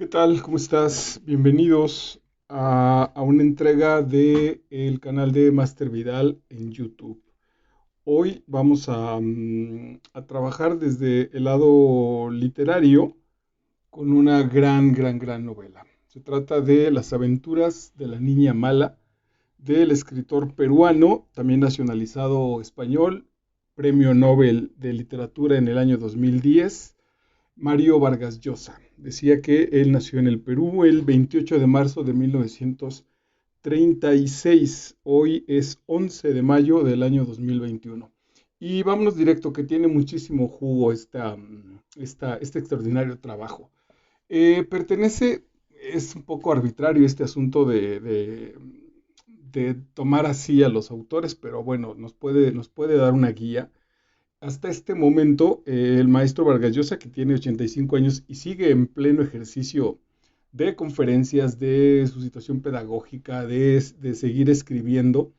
¿Qué tal? ¿Cómo estás? Bienvenidos a una entrega del canal de Master Vidal en YouTube. Hoy vamos a trabajar desde el lado literario con una gran novela. Se trata de Las aventuras de la niña mala del escritor peruano, también nacionalizado español, Premio Nobel de Literatura en el año 2010, Mario Vargas Llosa. Decía que él nació en el Perú el 28 de marzo de 1936. Hoy es 11 de mayo del año 2021. Y vámonos directo, que tiene muchísimo jugo este extraordinario trabajo. Pertenece, es un poco arbitrario este asunto de tomar así a los autores, pero bueno, nos puede dar una guía. Hasta este momento, el maestro Vargas Llosa, que tiene 85 años y sigue en pleno ejercicio de conferencias, de su situación pedagógica, de seguir escribiendo,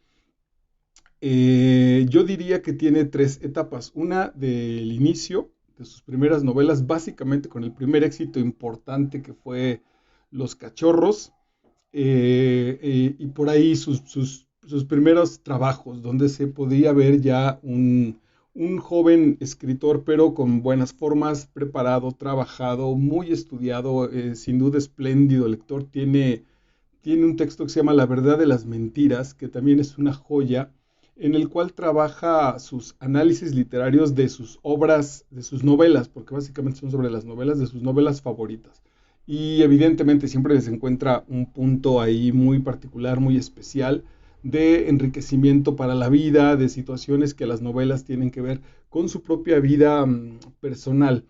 yo diría que tiene tres etapas. Una del inicio de sus primeras novelas, básicamente con el primer éxito importante que fue Los Cachorros, y por ahí sus primeros trabajos, donde se podía ver ya un joven escritor, pero con buenas formas, preparado, trabajado, muy estudiado, sin duda espléndido lector. Tiene un texto que se llama La verdad de las mentiras, que también es una joya, en el cual trabaja sus análisis literarios de sus obras, de sus novelas, porque básicamente son sobre las novelas, de sus novelas favoritas. Y evidentemente siempre les encuentra un punto ahí muy particular, muy especial, de enriquecimiento para la vida, de situaciones que las novelas tienen que ver con su propia vida personal.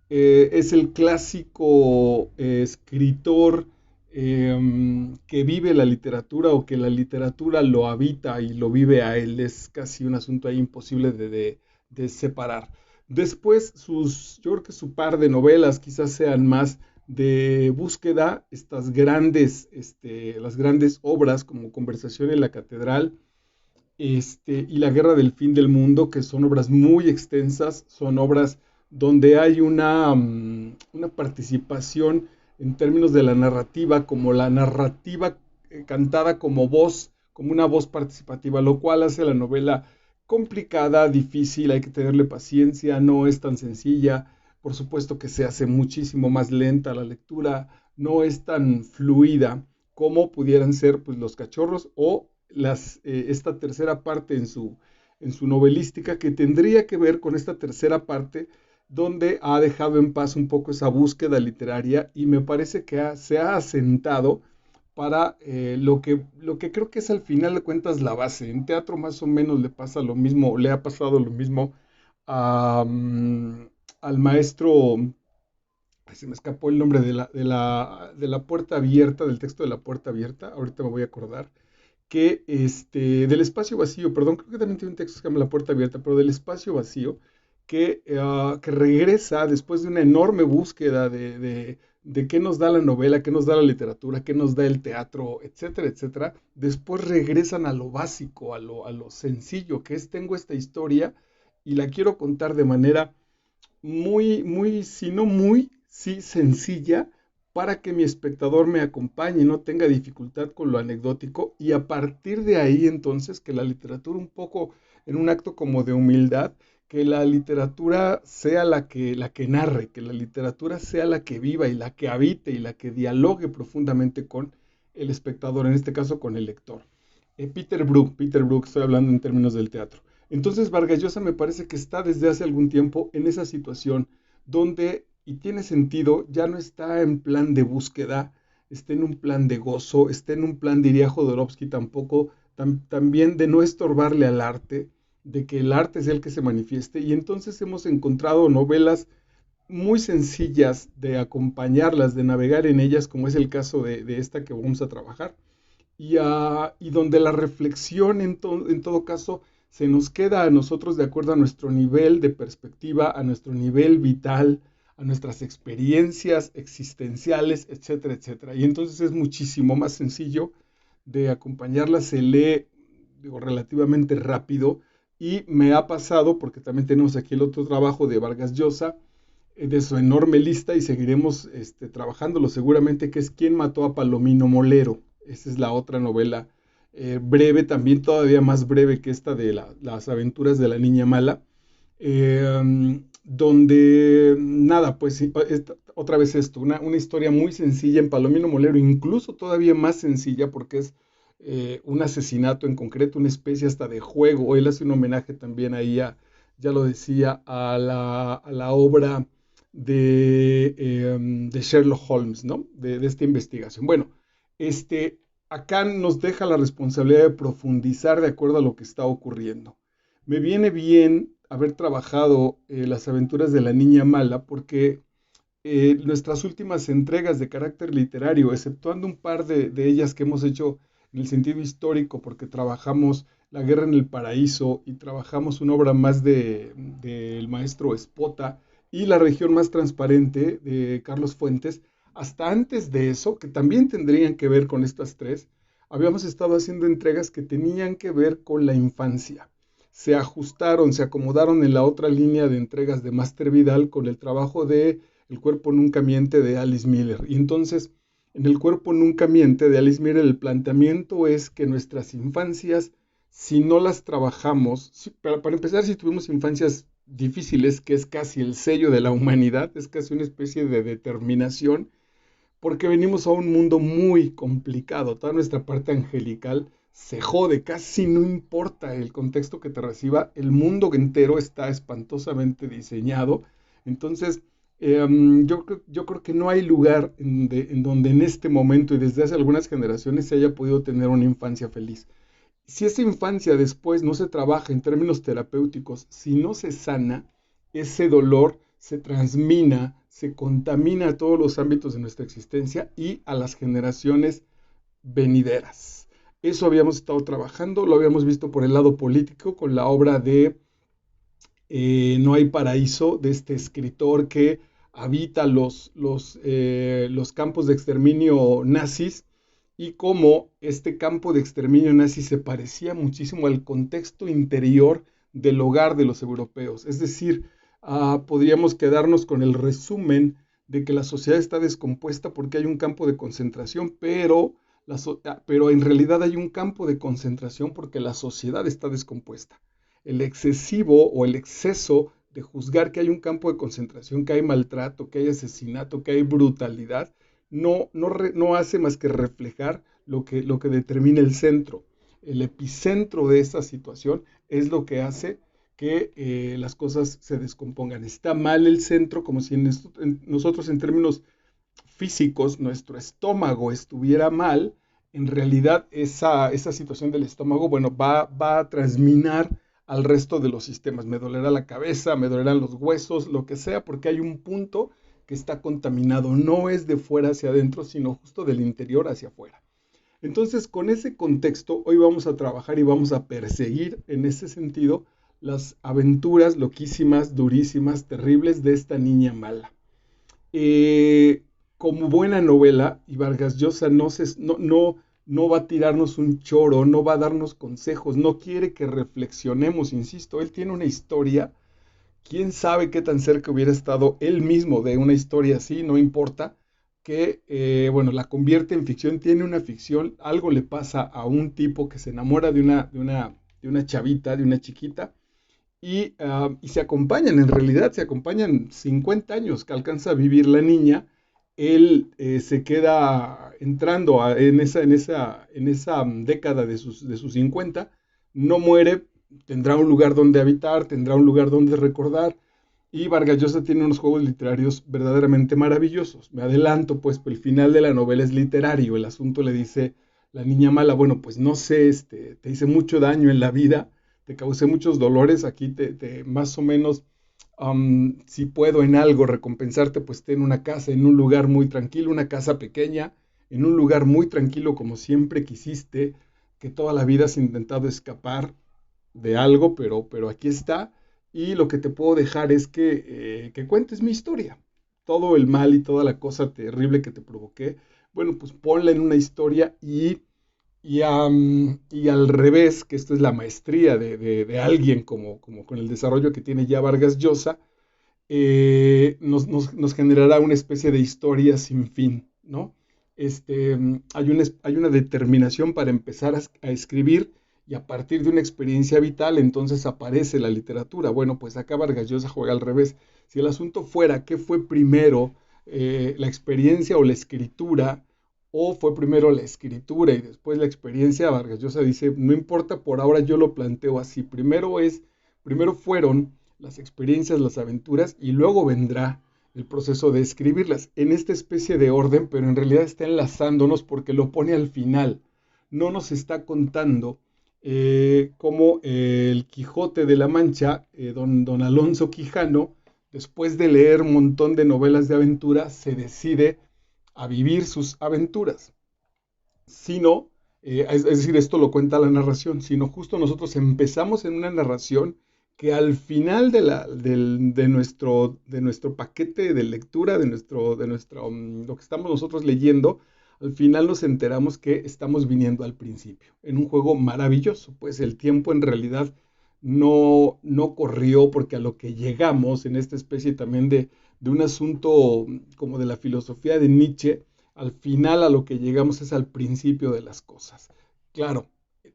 Es el clásico escritor que vive la literatura o que la literatura lo habita y lo vive a él. Es casi un asunto ahí imposible de separar. Después, yo creo que su par de novelas quizás sean más de búsqueda, las grandes obras como Conversación en la Catedral, y La Guerra del Fin del Mundo, que son obras muy extensas, son obras donde hay una participación en términos de la narrativa, como la narrativa cantada como voz, como una voz participativa, lo cual hace la novela complicada, difícil, hay que tenerle paciencia, no es tan sencilla, por supuesto que se hace muchísimo más lenta la lectura, no es tan fluida como pudieran ser pues, Los Cachorros o esta tercera parte en su novelística, que tendría que ver con esta tercera parte donde ha dejado en paz un poco esa búsqueda literaria y me parece que se ha asentado para lo que creo que es al final de cuentas la base. En teatro más o menos le pasa lo mismo, le ha pasado lo mismo a, al maestro, ay, se me escapó el nombre de la puerta abierta, del texto de La Puerta Abierta, ahorita me voy a acordar, del espacio vacío, perdón, creo que también tiene un texto que se llama La Puerta Abierta, pero del espacio vacío, que regresa después de una enorme búsqueda de qué nos da la novela, qué nos da la literatura, qué nos da el teatro, etcétera, etcétera. Después regresan a lo básico, a lo sencillo, que es tengo esta historia y la quiero contar de manera muy, si no muy, sí sencilla, para que mi espectador me acompañe, no tenga dificultad con lo anecdótico y a partir de ahí entonces que la literatura un poco en un acto como de humildad, que la literatura sea la que narre, que la literatura sea la que viva y la que habite y la que dialogue profundamente con el espectador, en este caso con el lector. Peter Brook, estoy hablando en términos del teatro. Entonces Vargas Llosa me parece que está desde hace algún tiempo en esa situación donde, y tiene sentido, ya no está en plan de búsqueda, está en un plan de gozo, está en un plan, diría Jodorowsky, tampoco, también de no estorbarle al arte, de que el arte es el que se manifieste, y entonces hemos encontrado novelas muy sencillas de acompañarlas, de navegar en ellas, como es el caso de esta que vamos a trabajar, y donde la reflexión en todo caso se nos queda a nosotros de acuerdo a nuestro nivel de perspectiva, a nuestro nivel vital, a nuestras experiencias existenciales, etcétera, etcétera. Y entonces es muchísimo más sencillo de acompañarla, se lee, digo, relativamente rápido y me ha pasado, porque también tenemos aquí el otro trabajo de Vargas Llosa, de su enorme lista y seguiremos trabajándolo seguramente, que es ¿Quién mató a Palomino Molero? Esa es la otra novela breve, también todavía más breve que esta de las aventuras de la niña mala, donde nada, pues otra vez esto, una historia muy sencilla en Palomino Molero, incluso todavía más sencilla porque es un asesinato en concreto, una especie hasta de juego. Él hace un homenaje también ahí ya lo decía, a la obra de Sherlock Holmes, ¿no? De esta investigación. Bueno, este, acá nos deja la responsabilidad de profundizar de acuerdo a lo que está ocurriendo. Me viene bien haber trabajado las aventuras de la niña mala porque nuestras últimas entregas de carácter literario, exceptuando un par de ellas que hemos hecho en el sentido histórico, porque trabajamos La Guerra en el Paraíso y trabajamos una obra más del maestro Espota y La Región Más Transparente de Carlos Fuentes, hasta antes de eso, que también tendrían que ver con estas tres, habíamos estado haciendo entregas que tenían que ver con la infancia. Se ajustaron, se acomodaron en la otra línea de entregas de Máster Vidal con el trabajo de El cuerpo nunca miente de Alice Miller. Y entonces, en El cuerpo nunca miente de Alice Miller, el planteamiento es que nuestras infancias, si no las trabajamos, para empezar, si tuvimos infancias difíciles, que es casi el sello de la humanidad, es casi una especie de determinación, porque venimos a un mundo muy complicado, toda nuestra parte angelical se jode, casi no importa el contexto que te reciba, el mundo entero está espantosamente diseñado. Entonces, yo creo que no hay lugar en donde en este momento y desde hace algunas generaciones se haya podido tener una infancia feliz. Si esa infancia después no se trabaja en términos terapéuticos, si no se sana, ese dolor se transmina, se contamina a todos los ámbitos de nuestra existencia y a las generaciones venideras. Eso habíamos estado trabajando, lo habíamos visto por el lado político con la obra de No hay paraíso, de este escritor que habita los campos de exterminio nazis y cómo este campo de exterminio nazi se parecía muchísimo al contexto interior del hogar de los europeos. Es decir, podríamos quedarnos con el resumen de que la sociedad está descompuesta porque hay un campo de concentración, pero en realidad hay un campo de concentración porque la sociedad está descompuesta. El excesivo o el exceso de juzgar que hay un campo de concentración, que hay maltrato, que hay asesinato, que hay brutalidad, no hace más que reflejar lo que determina el centro. El epicentro de esa situación es lo que hace que las cosas se descompongan. Está mal el centro, como si nosotros en términos físicos nuestro estómago estuviera mal. En realidad esa situación del estómago, bueno, va a transminar al resto de los sistemas. Me dolerá la cabeza, me dolerán los huesos, lo que sea, porque hay un punto que está contaminado. No es de fuera hacia adentro, sino justo del interior hacia afuera. Entonces, con ese contexto, hoy vamos a trabajar y vamos a perseguir en ese sentido las aventuras loquísimas, durísimas, terribles de esta niña mala. Como buena novela, y Vargas Llosa no va a tirarnos un choro, no va a darnos consejos, no quiere que reflexionemos, insisto, él tiene una historia, quién sabe qué tan cerca hubiera estado él mismo de una historia así, no importa, que, bueno, la convierte en ficción, tiene una ficción, algo le pasa a un tipo que se enamora de una chavita, de una chiquita, y se acompañan, en realidad se acompañan 50 años que alcanza a vivir la niña. Él se queda entrando en esa década de sus 50, no muere, tendrá un lugar donde habitar, tendrá un lugar donde recordar, y Vargas Llosa tiene unos juegos literarios verdaderamente maravillosos. Me adelanto, pues el final de la novela es literario, el asunto le dice la niña mala, bueno, pues no sé, te hice mucho daño en la vida, te causé muchos dolores, aquí más o menos, si puedo en algo recompensarte, pues ten una casa en un lugar muy tranquilo, una casa pequeña, en un lugar muy tranquilo como siempre quisiste, que toda la vida has intentado escapar de algo, pero aquí está, y lo que te puedo dejar es que cuentes mi historia, todo el mal y toda la cosa terrible que te provoqué, bueno, pues ponla en una historia y al revés, que esto es la maestría de alguien como con el desarrollo que tiene ya Vargas Llosa, nos generará una especie de historia sin fin, ¿no? Hay una determinación para empezar a escribir y a partir de una experiencia vital entonces aparece la literatura. Bueno, pues acá Vargas Llosa juega al revés. Si el asunto fuera qué fue primero, la experiencia o la escritura, o fue primero la escritura y después la experiencia, Vargas Llosa dice, no importa, por ahora yo lo planteo así. Primero fueron las experiencias, las aventuras, y luego vendrá el proceso de escribirlas en esta especie de orden, pero en realidad está enlazándonos porque lo pone al final. No nos está contando cómo el Quijote de la Mancha, don Alonso Quijano, después de leer un montón de novelas de aventura, se decide a vivir sus aventuras, sino, es decir, esto lo cuenta la narración, sino justo nosotros empezamos en una narración que al final de nuestro paquete de lectura, lo que estamos nosotros leyendo, al final nos enteramos que estamos viniendo al principio, en un juego maravilloso, pues el tiempo en realidad no corrió porque a lo que llegamos en esta especie también de un asunto como de la filosofía de Nietzsche, al final a lo que llegamos es al principio de las cosas. Claro,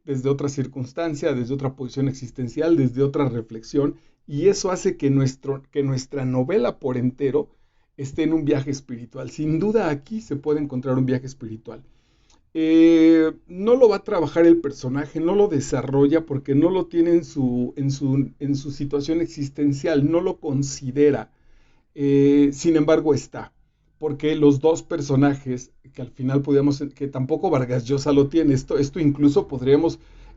desde otra circunstancia, desde otra posición existencial, desde otra reflexión, y eso hace que nuestra novela por entero esté en un viaje espiritual. Sin duda aquí se puede encontrar un viaje espiritual. No lo va a trabajar el personaje, no lo desarrolla porque no lo tiene en su situación existencial, no lo considera. Sin embargo está, porque los dos personajes que al final podíamos, que tampoco Vargas Llosa lo tiene, esto incluso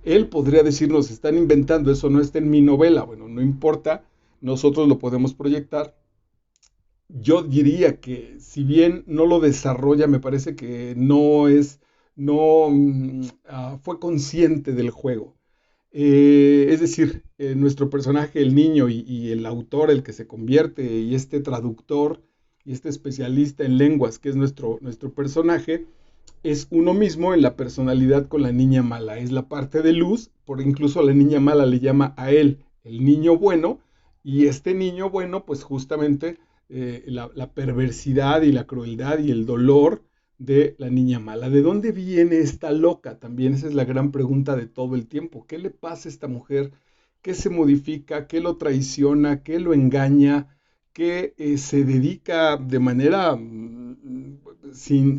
él podría decirnos, están inventando, eso no está en mi novela, bueno, no importa, nosotros lo podemos proyectar. Yo diría que si bien no lo desarrolla, me parece que no fue consciente del juego. Es decir, nuestro personaje, el niño y el autor, el que se convierte, y este traductor y este especialista en lenguas, que es nuestro personaje, es uno mismo en la personalidad con la niña mala. Es la parte de luz, por incluso la niña mala le llama a él el niño bueno, y este niño bueno, pues justamente la perversidad y la crueldad y el dolor de la niña mala. ¿De dónde viene esta loca? También esa es la gran pregunta de todo el tiempo. ¿Qué le pasa a esta mujer? ¿Qué se modifica? ¿Qué lo traiciona? ¿Qué lo engaña? ¿Qué se dedica de manera sin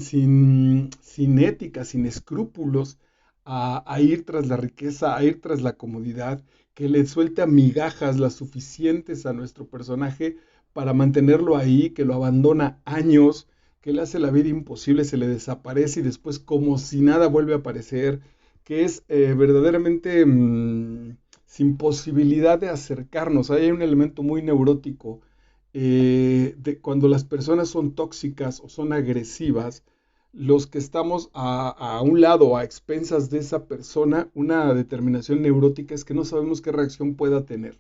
ética, sin escrúpulos, a ir tras la riqueza, a ir tras la comodidad, que le suelta migajas las suficientes a nuestro personaje para mantenerlo ahí, que lo abandona años, que le hace la vida imposible, se le desaparece y después como si nada vuelve a aparecer, que es verdaderamente sin posibilidad de acercarnos. Ahí hay un elemento muy neurótico de cuando las personas son tóxicas o son agresivas, los que estamos a un lado, a expensas de esa persona, una determinación neurótica es que no sabemos qué reacción pueda tener.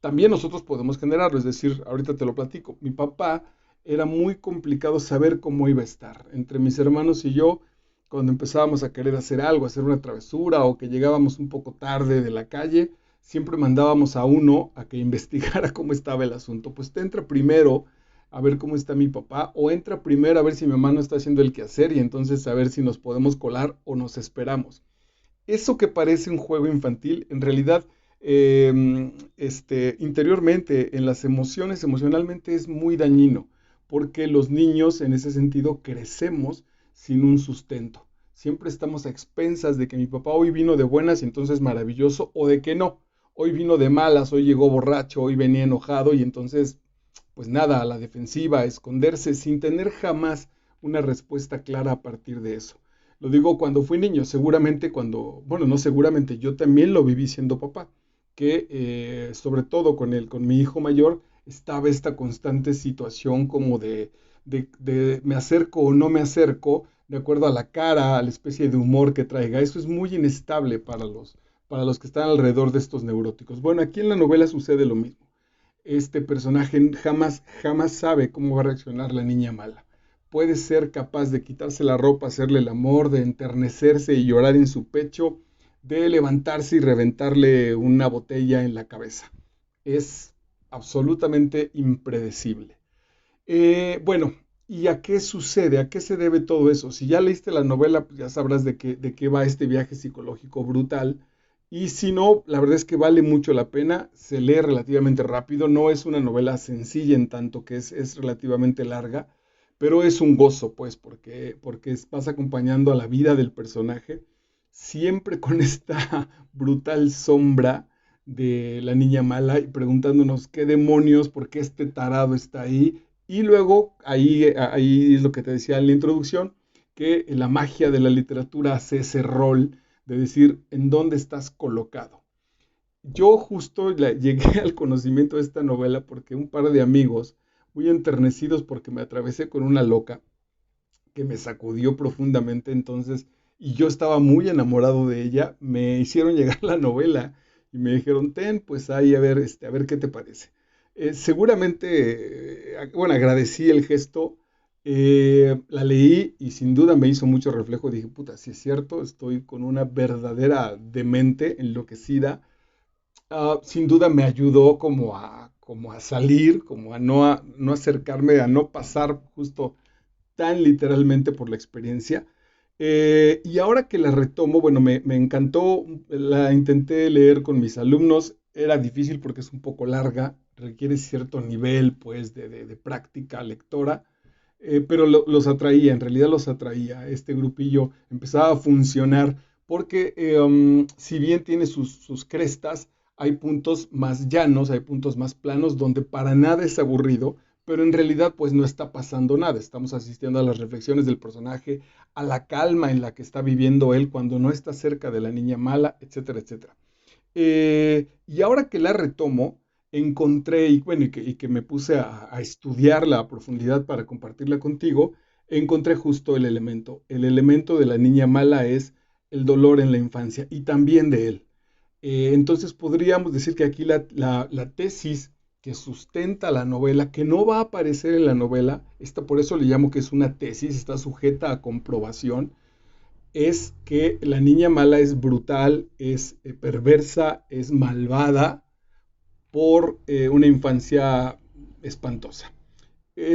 También nosotros podemos generarlo, es decir, ahorita te lo platico. Mi papá era muy complicado saber cómo iba a estar. Entre mis hermanos y yo, cuando empezábamos a querer hacer algo, hacer una travesura o que llegábamos un poco tarde de la calle, siempre mandábamos a uno a que investigara cómo estaba el asunto. Pues te entra primero a ver cómo está mi papá o entra primero a ver si mi mamá no está haciendo el quehacer y entonces a ver si nos podemos colar o nos esperamos. Eso que parece un juego infantil, en realidad, interiormente, en las emociones, emocionalmente es muy dañino, porque los niños en ese sentido crecemos sin un sustento. Siempre estamos a expensas de que mi papá hoy vino de buenas y entonces maravilloso, o de que no, hoy vino de malas, hoy llegó borracho, hoy venía enojado y entonces, pues nada, a la defensiva, a esconderse sin tener jamás una respuesta clara a partir de eso. Lo digo cuando fui niño, seguramente bueno, no seguramente, yo también lo viví siendo papá, que sobre todo con mi hijo mayor estaba esta constante situación como de me acerco o no me acerco, de acuerdo a la cara, a la especie de humor que traiga. Eso es muy inestable para los que están alrededor de estos neuróticos. Bueno, aquí en la novela sucede lo mismo. Este personaje jamás sabe cómo va a reaccionar la niña mala. Puede ser capaz de quitarse la ropa, hacerle el amor, de enternecerse y llorar en su pecho, de levantarse y reventarle una botella en la cabeza. Es absolutamente impredecible. Bueno, ¿y a qué sucede? ¿A qué se debe todo eso? Si ya leíste la novela, pues ya sabrás de qué va este viaje psicológico brutal. Y si no, la verdad es que vale mucho la pena, se lee relativamente rápido, no es una novela sencilla en tanto que es relativamente larga, pero es un gozo, pues, porque vas acompañando a la vida del personaje, siempre con esta brutal sombra de la niña mala y preguntándonos qué demonios, por qué este tarado está ahí. Y luego ahí es lo que te decía en la introducción, que la magia de la literatura hace ese rol de decir en dónde estás colocado. Yo justo llegué al conocimiento de esta novela porque un par de amigos, muy enternecidos porque me atravesé con una loca que me sacudió profundamente entonces, y yo estaba muy enamorado de ella, me hicieron llegar la novela y me dijeron, ten, pues ahí a ver qué te parece. Seguramente, bueno, agradecí el gesto, la leí y sin duda me hizo mucho reflejo. Dije, puta, si es cierto, estoy con una verdadera demente enloquecida. Sin duda me ayudó como a salir, como a no acercarme, a no pasar justo tan literalmente por la experiencia. Y ahora que la retomo, bueno, me encantó, la intenté leer con mis alumnos, era difícil porque es un poco larga, requiere cierto nivel, pues, de práctica lectora, pero los atraía, en realidad los atraía, este grupillo empezaba a funcionar porque si bien tiene sus crestas, hay puntos más llanos, hay puntos más planos donde para nada es aburrido, pero en realidad pues no está pasando nada, estamos asistiendo a las reflexiones del personaje, a la calma en la que está viviendo él cuando no está cerca de la niña mala, etcétera, etcétera. Y ahora que la retomo, encontré, y bueno, y que me puse a estudiarla a profundidad para compartirla contigo, encontré justo el elemento de la niña mala es el dolor en la infancia y también de él. Entonces podríamos decir que aquí la tesis que sustenta la novela, que no va a aparecer en la novela, esta, por eso le llamo que es una tesis, está sujeta a comprobación, es que la niña mala es brutal, es perversa, es malvada por una infancia espantosa.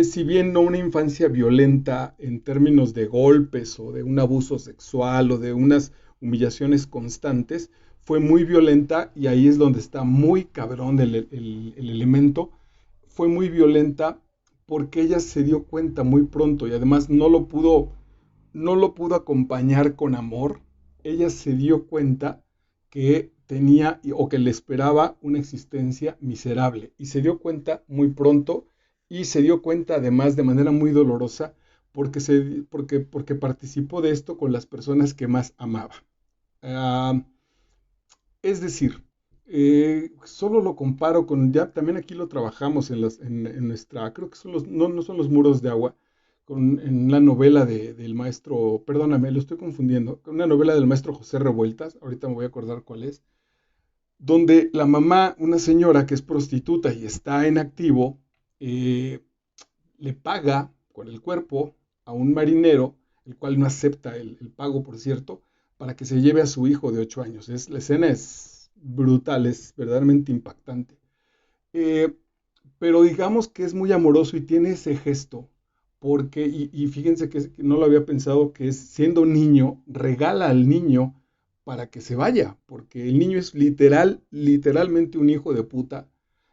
Si bien no una infancia violenta en términos de golpes o de un abuso sexual o de unas humillaciones constantes, fue muy violenta y ahí es donde está muy cabrón el elemento. Fue muy violenta porque ella se dio cuenta muy pronto y además no lo pudo acompañar con amor. Ella se dio cuenta que tenía o que le esperaba una existencia miserable y se dio cuenta muy pronto y se dio cuenta además de manera muy dolorosa porque participó de esto con las personas que más amaba. Uh, es decir, solo lo comparo con, ya también aquí lo trabajamos en nuestra, creo que son no son los muros de agua, en la novela del maestro, perdóname, lo estoy confundiendo, con una novela del maestro José Revueltas, ahorita me voy a acordar cuál es, donde la mamá, una señora que es prostituta y está en activo, eh, le paga con el cuerpo a un marinero, el cual no acepta el pago, por cierto, para que se lleve a su hijo de 8 años. La escena es brutal, es verdaderamente impactante. Eh, pero digamos que es muy amoroso y tiene ese gesto, porque, y fíjense que no lo había pensado, que es siendo niño, regala al niño para que se vaya, porque el niño es literalmente un hijo de puta,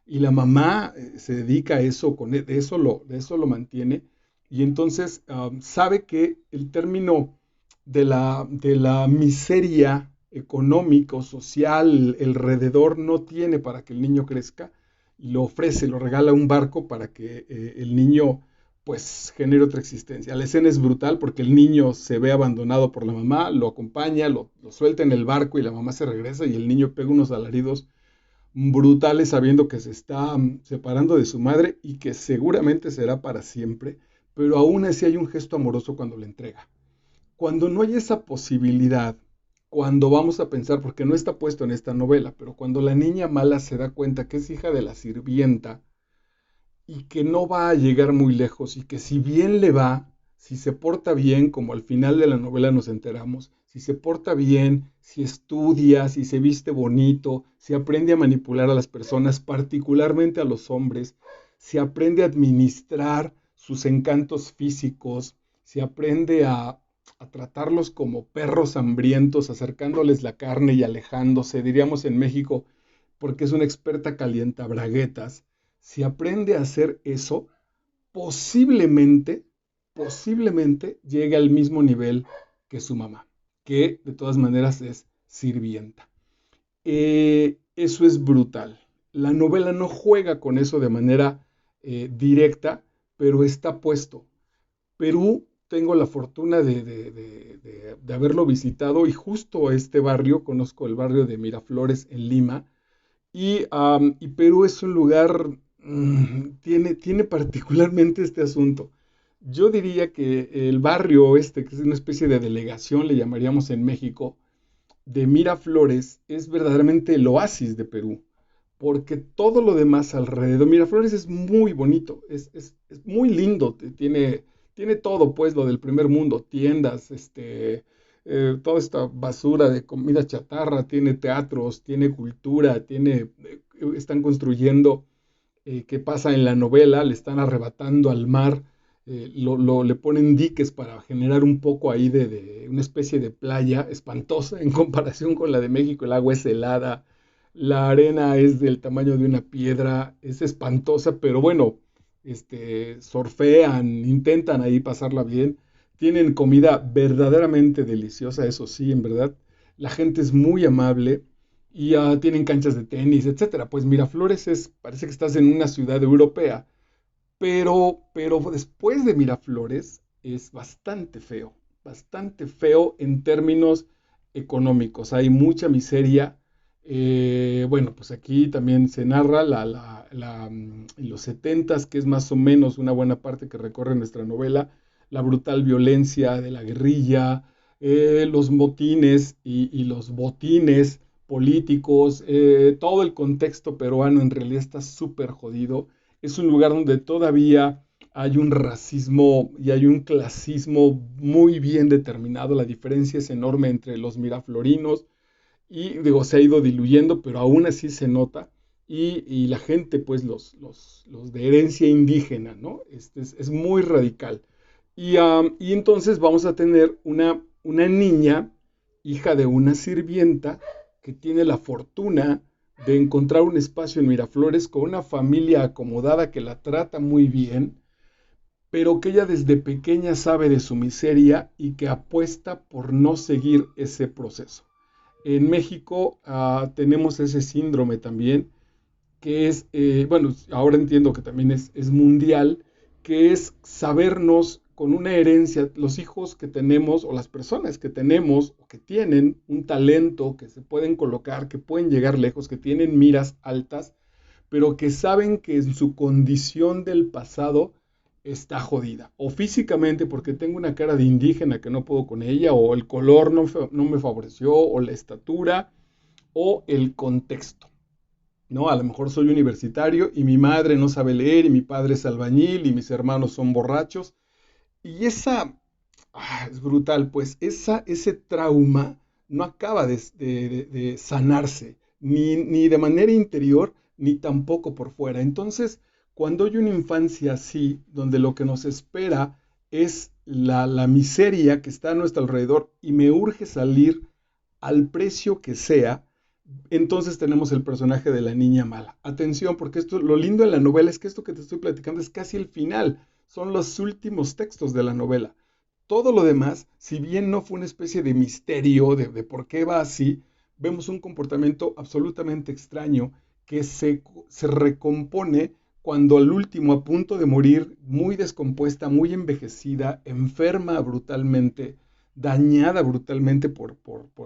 y la mamá se dedica a eso, de eso lo mantiene, y entonces sabe que el término de la miseria económico, social, el alrededor no tiene para que el niño crezca, y lo ofrece, lo regala un barco para que el niño pues genere otra existencia. La escena es brutal porque el niño se ve abandonado por la mamá, lo acompaña, lo suelta en el barco y la mamá se regresa y el niño pega unos alaridos brutales sabiendo que se está separando de su madre y que seguramente será para siempre, pero aún así hay un gesto amoroso cuando le entrega. Cuando no hay esa posibilidad, cuando vamos a pensar, porque no está puesto en esta novela, pero cuando la niña mala se da cuenta que es hija de la sirvienta y que no va a llegar muy lejos y que si bien le va, si se porta bien, como al final de la novela nos enteramos, si se porta bien, si estudia, si se viste bonito, si aprende a manipular a las personas, particularmente a los hombres, si aprende a administrar sus encantos físicos, si aprende a tratarlos como perros hambrientos, acercándoles la carne y alejándose, diríamos en México, porque es una experta calientabraguetas. Si aprende a hacer eso, posiblemente, posiblemente llegue al mismo nivel que su mamá, que de todas maneras es sirvienta. Eso es brutal. La novela no juega con eso de manera directa, pero está puesto. Perú, tengo la fortuna de haberlo visitado y justo este barrio, conozco el barrio de Miraflores en Lima, y Perú es un lugar, tiene particularmente este asunto. Yo diría que el barrio este, que es una especie de delegación, le llamaríamos en México, de Miraflores, es verdaderamente el oasis de Perú, porque todo lo demás alrededor, Miraflores es muy bonito, es muy lindo, tiene todo, pues, lo del primer mundo, tiendas, toda esta basura de comida chatarra, tiene teatros, tiene cultura, están construyendo, ¿qué pasa en la novela? Le están arrebatando al mar, le ponen diques para generar un poco ahí de una especie de playa espantosa en comparación con la de México, el agua es helada, la arena es del tamaño de una piedra, es espantosa, pero bueno, surfean, intentan ahí pasarla bien, tienen comida verdaderamente deliciosa, eso sí, en verdad, la gente es muy amable y tienen canchas de tenis, etcétera. Pues Miraflores parece que estás en una ciudad europea, pero después de Miraflores es bastante feo en términos económicos. Hay mucha miseria. Bueno, pues aquí también se narra en los setentas, que es más o menos una buena parte que recorre nuestra novela, la brutal violencia de la guerrilla, los motines y los botines políticos, todo el contexto peruano en realidad está súper jodido. Es un lugar donde todavía hay un racismo y hay un clasismo muy bien determinado. La diferencia es enorme entre los miraflorinos y digo, se ha ido diluyendo, pero aún así se nota. Y la gente, pues los de herencia indígena, ¿no? Es muy radical. Y entonces vamos a tener una niña, hija de una sirvienta, que tiene la fortuna de encontrar un espacio en Miraflores con una familia acomodada que la trata muy bien, pero que ella desde pequeña sabe de su miseria y que apuesta por no seguir ese proceso. En México tenemos ese síndrome también, que es, bueno, ahora entiendo que también es mundial, que es sabernos con una herencia, los hijos que tenemos o las personas que tenemos o que tienen un talento, que se pueden colocar, que pueden llegar lejos, que tienen miras altas, pero que saben que en su condición del pasado está jodida, o físicamente porque tengo una cara de indígena que no puedo con ella, o el color no me favoreció, o la estatura, o el contexto. ¿No? A lo mejor soy universitario y mi madre no sabe leer y mi padre es albañil y mis hermanos son borrachos. Y es brutal, pues ese trauma no acaba de sanarse, ni de manera interior, ni tampoco por fuera. Entonces, cuando hay una infancia así, donde lo que nos espera es la miseria que está a nuestro alrededor y me urge salir al precio que sea, entonces tenemos el personaje de la niña mala. Atención, porque lo lindo de la novela es que esto que te estoy platicando es casi el final, son los últimos textos de la novela. Todo lo demás, si bien no fue una especie de misterio de por qué va así, vemos un comportamiento absolutamente extraño que se recompone cuando al último, a punto de morir, muy descompuesta, muy envejecida, enferma brutalmente, dañada brutalmente por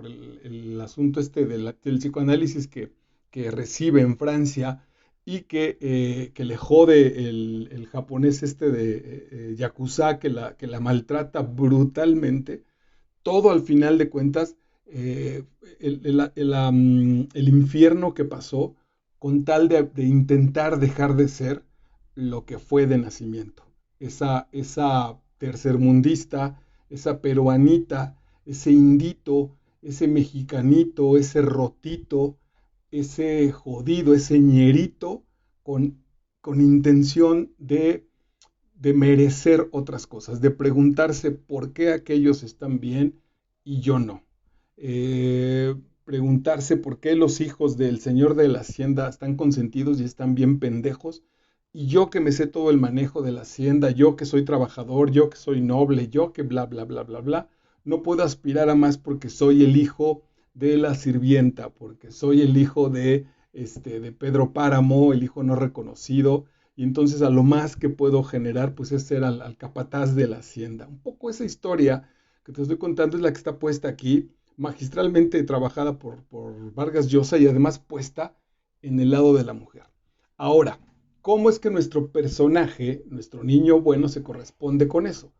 el asunto del psicoanálisis que recibe en Francia y que le jode el japonés de Yakuza que la maltrata brutalmente. Todo al final de cuentas, el infierno que pasó con tal de intentar dejar de ser lo que fue de nacimiento. Esa tercermundista, esa peruanita ese indito, ese mexicanito, ese rotito, ese jodido, ese ñerito, con, con intención de merecer otras cosas, de preguntarse por qué aquellos están bien y yo no. Preguntarse por qué los hijos del señor de la hacienda están consentidos y están bien pendejos, y yo que me sé todo el manejo de la hacienda, yo que soy trabajador, yo que soy noble, yo que bla, bla, bla, bla, bla, no puedo aspirar a más porque soy el hijo de la sirvienta, porque soy el hijo de Pedro Páramo, el hijo no reconocido, y entonces a lo más que puedo generar pues es ser al capataz de la hacienda. Un poco esa historia que te estoy contando es la que está puesta aquí, magistralmente trabajada por Vargas Llosa y además puesta en el lado de la mujer. Ahora, ¿cómo es que nuestro personaje, nuestro niño bueno, se corresponde con eso?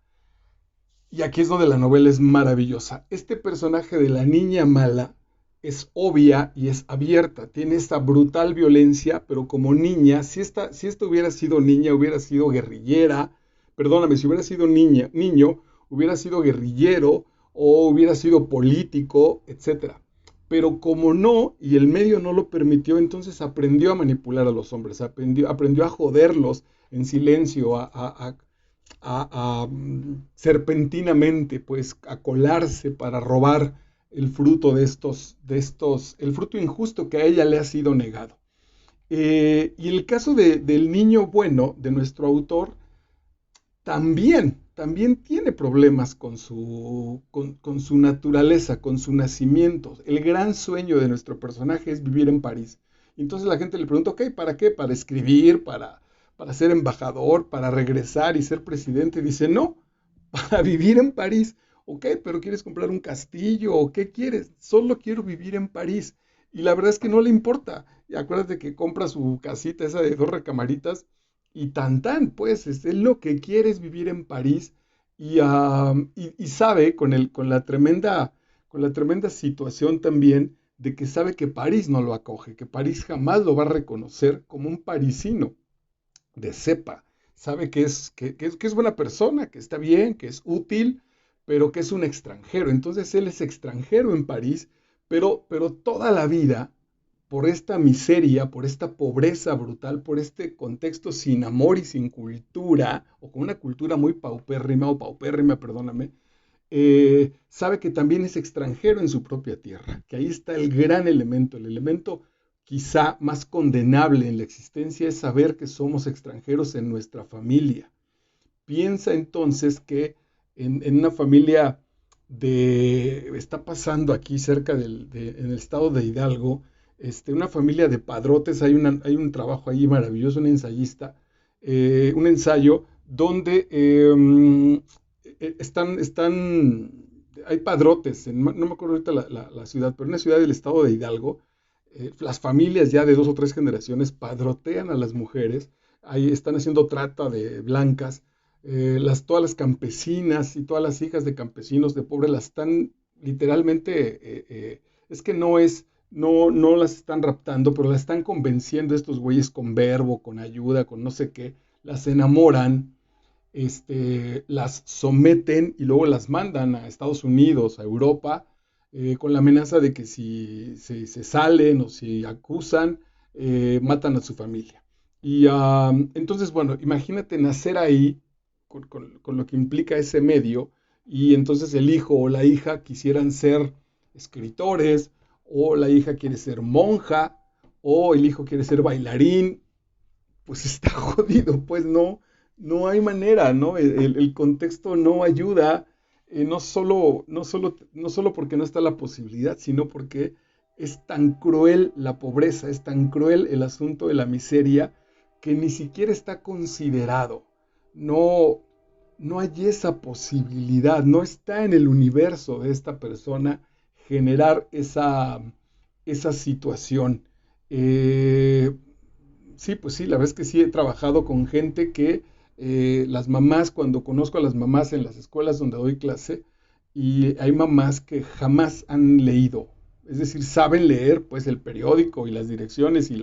Y aquí es donde la novela es maravillosa. Este personaje de la niña mala es obvia y es abierta. Tiene esta brutal violencia, pero como niña, si esta hubiera sido niña, hubiera sido guerrillera. Perdóname, si hubiera sido niño, hubiera sido guerrillero o hubiera sido político, etcétera. Pero como no, y el medio no lo permitió, entonces aprendió a manipular a los hombres, aprendió a joderlos en silencio, serpentinamente, pues, a colarse para robar el fruto el fruto injusto que a ella le ha sido negado. Y el caso del niño bueno de nuestro autor también tiene problemas con su naturaleza, con su nacimiento. El gran sueño de nuestro personaje es vivir en París. Entonces la gente le pregunta, ok, ¿para qué? ¿Para escribir? ¿Para ser embajador? ¿Para regresar y ser presidente? Dice, no, para vivir en París. Ok, pero ¿quieres comprar un castillo o qué quieres? Solo quiero vivir en París. Y la verdad es que no le importa. Y acuérdate que compra su casita esa de 2 recamaritas y tan, pues, él lo que quiere es vivir en París y sabe con la tremenda situación también de que sabe que París no lo acoge, que París jamás lo va a reconocer como un parisino de cepa. Sabe que es buena persona, que está bien, que es útil, pero que es un extranjero. Entonces él es extranjero en París, pero toda la vida, por esta miseria, por esta pobreza brutal, por este contexto sin amor y sin cultura, o con una cultura muy paupérrima, perdóname, sabe que también es extranjero en su propia tierra, que ahí está el gran elemento, el elemento quizá más condenable en la existencia es saber que somos extranjeros en nuestra familia. Piensa entonces que en una familia está pasando aquí cerca en el estado de Hidalgo, una familia de padrotes, hay un trabajo ahí maravilloso, un ensayista, un ensayo donde hay padrotes, no me acuerdo ahorita la ciudad, pero en una ciudad del estado de Hidalgo, las familias ya de 2 o 3 generaciones padrotean a las mujeres, ahí están haciendo trata de blancas, todas las campesinas y todas las hijas de campesinos de pobres las están literalmente, es que no las están raptando, pero las están convenciendo estos güeyes con verbo, con ayuda, con no sé qué, las enamoran, las someten y luego las mandan a Estados Unidos, a Europa, con la amenaza de que si se salen o si acusan, matan a su familia. Y entonces, bueno, imagínate nacer ahí con lo que implica ese medio y entonces el hijo o la hija quisieran ser escritores o la hija quiere ser monja o el hijo quiere ser bailarín, pues está jodido, pues no hay manera, ¿no? El contexto no ayuda, no solo porque no está la posibilidad, sino porque es tan cruel la pobreza, es tan cruel el asunto de la miseria, que ni siquiera está considerado. No, no hay esa posibilidad, no está en el universo de esta persona generar esa situación. Eh, Sí, pues sí, la verdad es que sí he trabajado con gente que las mamás, cuando conozco a las mamás en las escuelas donde doy clase, y hay mamás que jamás han leído, es decir, saben leer pues el periódico y las direcciones y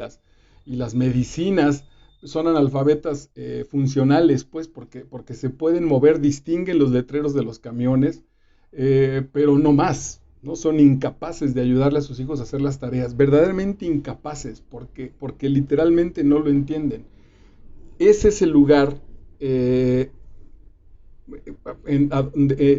las medicinas, son analfabetas funcionales, pues porque se pueden mover, distinguen los letreros de los camiones, pero no más, ¿no? Son incapaces de ayudarle a sus hijos a hacer las tareas, verdaderamente incapaces, porque literalmente no lo entienden. Ese es el lugar, eh,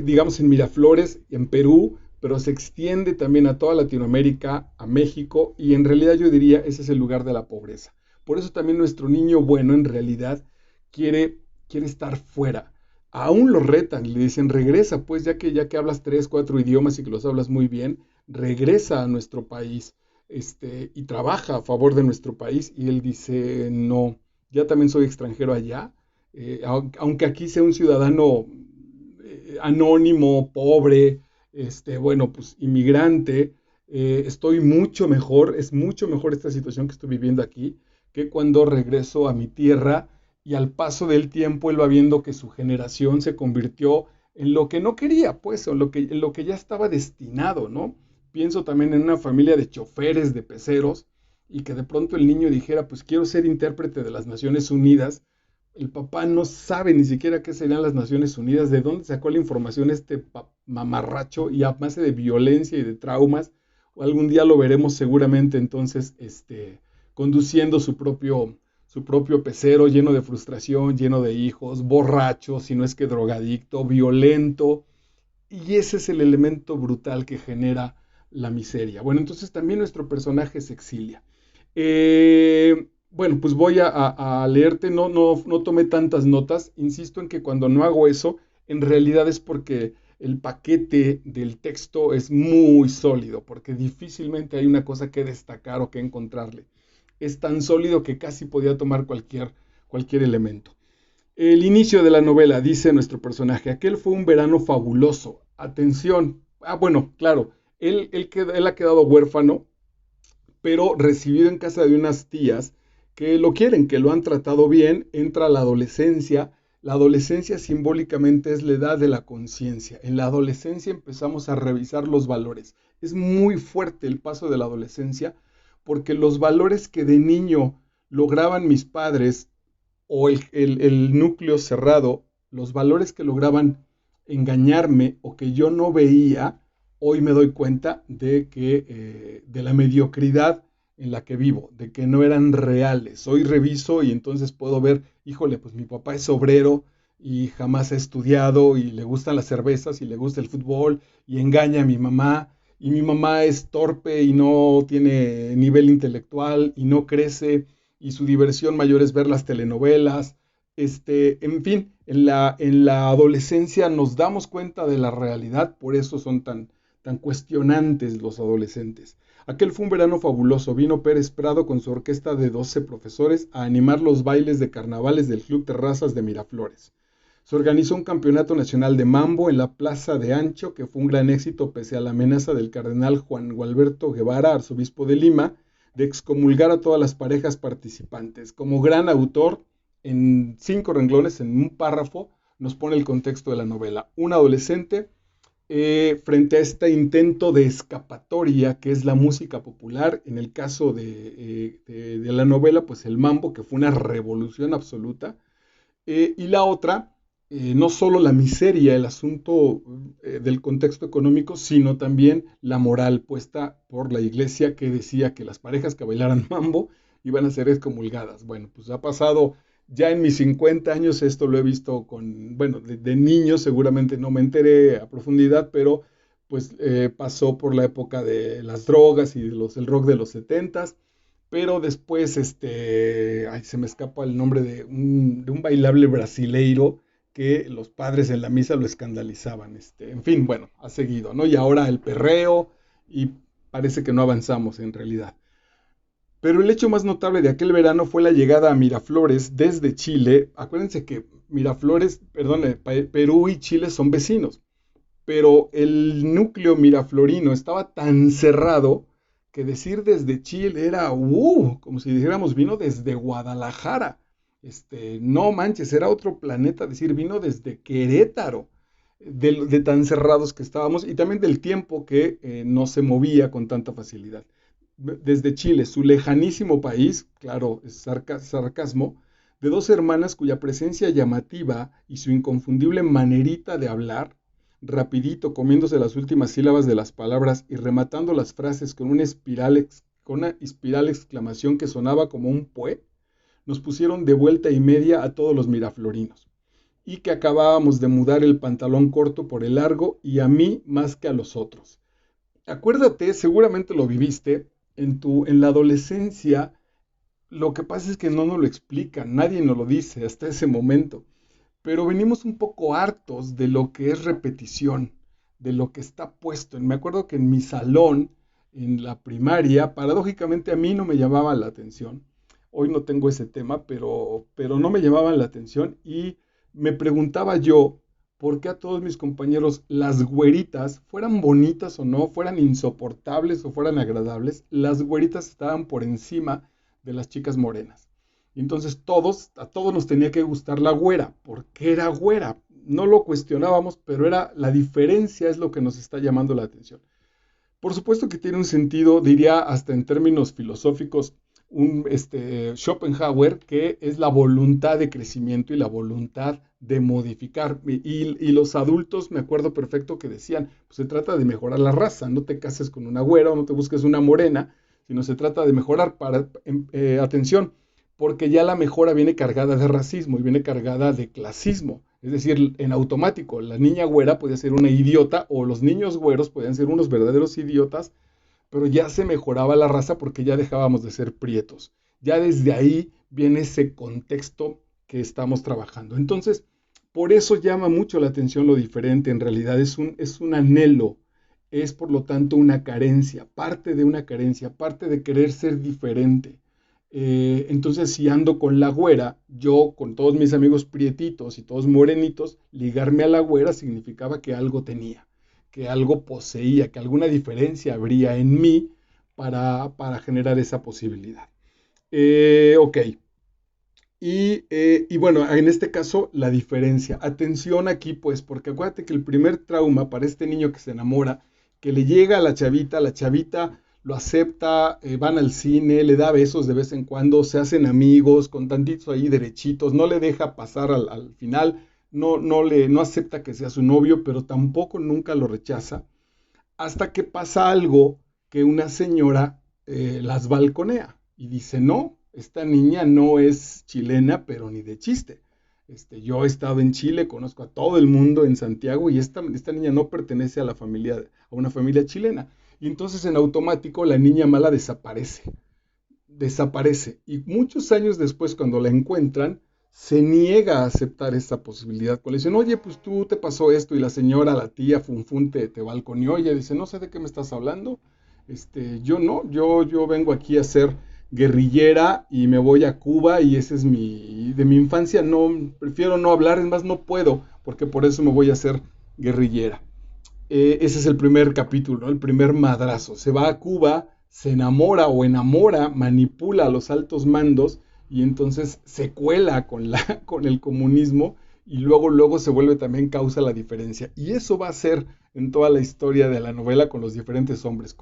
digamos, en Miraflores, en Perú, pero se extiende también a toda Latinoamérica, a México, y en realidad yo diría ese es el lugar de la pobreza. Por eso también nuestro niño bueno en realidad quiere estar fuera. Aún lo retan, le dicen, regresa, pues ya que hablas tres, cuatro idiomas y que los hablas muy bien, regresa a nuestro país, y trabaja a favor de nuestro país. Y él dice, no, ya también soy extranjero allá, aunque aquí sea un ciudadano anónimo, pobre, bueno, pues inmigrante, estoy mucho mejor, es mucho mejor esta situación que estoy viviendo aquí que cuando regreso a mi tierra, y al paso del tiempo él va viendo que su generación se convirtió en lo que no quería, pues, o en lo que ya estaba destinado, ¿no? Pienso también en una familia de choferes, de peceros, y que de pronto el niño dijera, pues quiero ser intérprete de las Naciones Unidas. El papá no sabe ni siquiera qué serían las Naciones Unidas, de dónde sacó la información este mamarracho, y a base de violencia y de traumas. O algún día lo veremos seguramente entonces, conduciendo su propio pecero, lleno de frustración, lleno de hijos, borracho, si no es que drogadicto, violento. Y ese es el elemento brutal que genera la miseria. Bueno, entonces también nuestro personaje se exilia. Bueno, pues voy a leerte, no tomé tantas notas, insisto en que cuando no hago eso, en realidad es porque el paquete del texto es muy sólido, porque difícilmente hay una cosa que destacar o que encontrarle. Es tan sólido que casi podía tomar cualquier elemento. El inicio de la novela, dice nuestro personaje, aquel fue un verano fabuloso. Atención. Bueno, claro, él ha quedado huérfano, pero recibido en casa de unas tías que lo quieren, que lo han tratado bien. Entra la adolescencia. La adolescencia simbólicamente es la edad de la conciencia. En la adolescencia empezamos a revisar los valores. Es muy fuerte el paso de la adolescencia, porque los valores que de niño lograban mis padres, o el núcleo cerrado, los valores que lograban engañarme o que yo no veía, hoy me doy cuenta de la mediocridad en la que vivo, de que no eran reales. Hoy reviso y entonces puedo ver, híjole, pues mi papá es obrero y jamás ha estudiado y le gustan las cervezas y le gusta el fútbol y engaña a mi mamá, y mi mamá es torpe y no tiene nivel intelectual y no crece, y su diversión mayor es ver las telenovelas. En fin, en la adolescencia nos damos cuenta de la realidad, por eso son tan cuestionantes los adolescentes. Aquel fue un verano fabuloso. Vino Pérez Prado con su orquesta de 12 profesores a animar los bailes de carnavales del Club Terrazas de Miraflores. Se organizó un campeonato nacional de mambo en la Plaza de Ancho, que fue un gran éxito pese a la amenaza del cardenal Juan Gualberto Guevara, arzobispo de Lima, de excomulgar a todas las parejas participantes. Como gran autor, en 5 renglones, en un párrafo, nos pone el contexto de la novela. Un adolescente, frente a este intento de escapatoria que es la música popular, en el caso de la novela, pues el mambo, que fue una revolución absoluta, y la otra, no solo la miseria, el asunto del contexto económico, sino también la moral puesta por la iglesia, que decía que las parejas que bailaran mambo iban a ser excomulgadas. Bueno, pues ha pasado ya en mis 50 años, esto lo he visto bueno, de niño seguramente no me enteré a profundidad, pero pues pasó por la época de las drogas y el rock de los 70s. Pero después, ay, se me escapa el nombre de un bailable brasileiro que los padres en la misa lo escandalizaban. En fin, bueno, ha seguido, ¿no? Y ahora el perreo, y parece que no avanzamos en realidad. Pero el hecho más notable de aquel verano fue la llegada a Miraflores desde Chile. Acuérdense que Miraflores, perdón, Perú y Chile son vecinos, pero el núcleo miraflorino estaba tan cerrado que decir desde Chile era, como si dijéramos, vino desde Guadalajara. No manches, era otro planeta, decir, vino desde Querétaro, de tan cerrados que estábamos, y también del tiempo que no se movía con tanta facilidad. Desde Chile, su lejanísimo país, claro, es sarcasmo, de dos hermanas cuya presencia llamativa y su inconfundible manerita de hablar rapidito, comiéndose las últimas sílabas de las palabras y rematando las frases con una espiral exclamación que sonaba como un pue, nos pusieron de vuelta y media a todos los miraflorinos, y que acabábamos de mudar el pantalón corto por el largo y a mí más que a los otros. Acuérdate, seguramente lo viviste, en la adolescencia, lo que pasa es que no nos lo explican, nadie nos lo dice hasta ese momento, pero venimos un poco hartos de lo que es repetición, de lo que está puesto. Me acuerdo que en mi salón, en la primaria, paradójicamente a mí no me llamaba la atención. Hoy no tengo ese tema, pero no me llamaban la atención y me preguntaba yo por qué a todos mis compañeros las güeritas, fueran bonitas o no, fueran insoportables o fueran agradables, las güeritas estaban por encima de las chicas morenas. Y entonces a todos nos tenía que gustar la güera, porque era güera. No lo cuestionábamos, pero era la diferencia es lo que nos está llamando la atención. Por supuesto que tiene un sentido, diría hasta en términos filosóficos, Schopenhauer, que es la voluntad de crecimiento y la voluntad de modificar. Y los adultos, me acuerdo perfecto que decían, pues se trata de mejorar la raza, no te cases con una güera o no te busques una morena, sino se trata de mejorar atención, porque ya la mejora viene cargada de racismo y viene cargada de clasismo. Es decir, en automático, la niña güera puede ser una idiota o los niños güeros podían ser unos verdaderos idiotas, pero ya se mejoraba la raza porque ya dejábamos de ser prietos. Ya desde ahí viene ese contexto que estamos trabajando. Entonces, por eso llama mucho la atención lo diferente. En realidad es un anhelo, es por lo tanto una carencia, parte de querer ser diferente. Entonces, si ando con la güera, yo con todos mis amigos prietitos y todos morenitos, ligarme a la güera significaba que algo tenía, que algo poseía, que alguna diferencia habría en mí para generar esa posibilidad. Ok. Y bueno, en este caso, la diferencia. Atención aquí, pues, porque acuérdate que el primer trauma para este niño que se enamora, que le llega a la chavita lo acepta, van al cine, le da besos de vez en cuando, se hacen amigos, con tantitos ahí derechitos, no le deja pasar al final, no acepta que sea su novio, pero tampoco nunca lo rechaza, hasta que pasa algo que una señora las balconea y dice, no, esta niña no es chilena, pero ni de chiste. Yo he estado en Chile, conozco a todo el mundo en Santiago y esta niña no pertenece a una familia chilena. Y entonces en automático la niña mala desaparece. Y muchos años después, cuando la encuentran, se niega a aceptar esa posibilidad. Cuando le dicen, oye, pues tú te pasó esto, y la señora, la tía Funfun te balconeó, y ella dice, no sé de qué me estás hablando. Yo no, yo vengo aquí a ser guerrillera y me voy a Cuba y ese es de mi infancia no, prefiero no hablar, es más, no puedo, porque por eso me voy a ser guerrillera. Ese es el primer capítulo, ¿no? El primer madrazo. Se va a Cuba, se enamora, manipula a los altos mandos y entonces se cuela con el comunismo y luego se vuelve también causa la diferencia. Y eso va a ser en toda la historia de la novela con los diferentes hombres,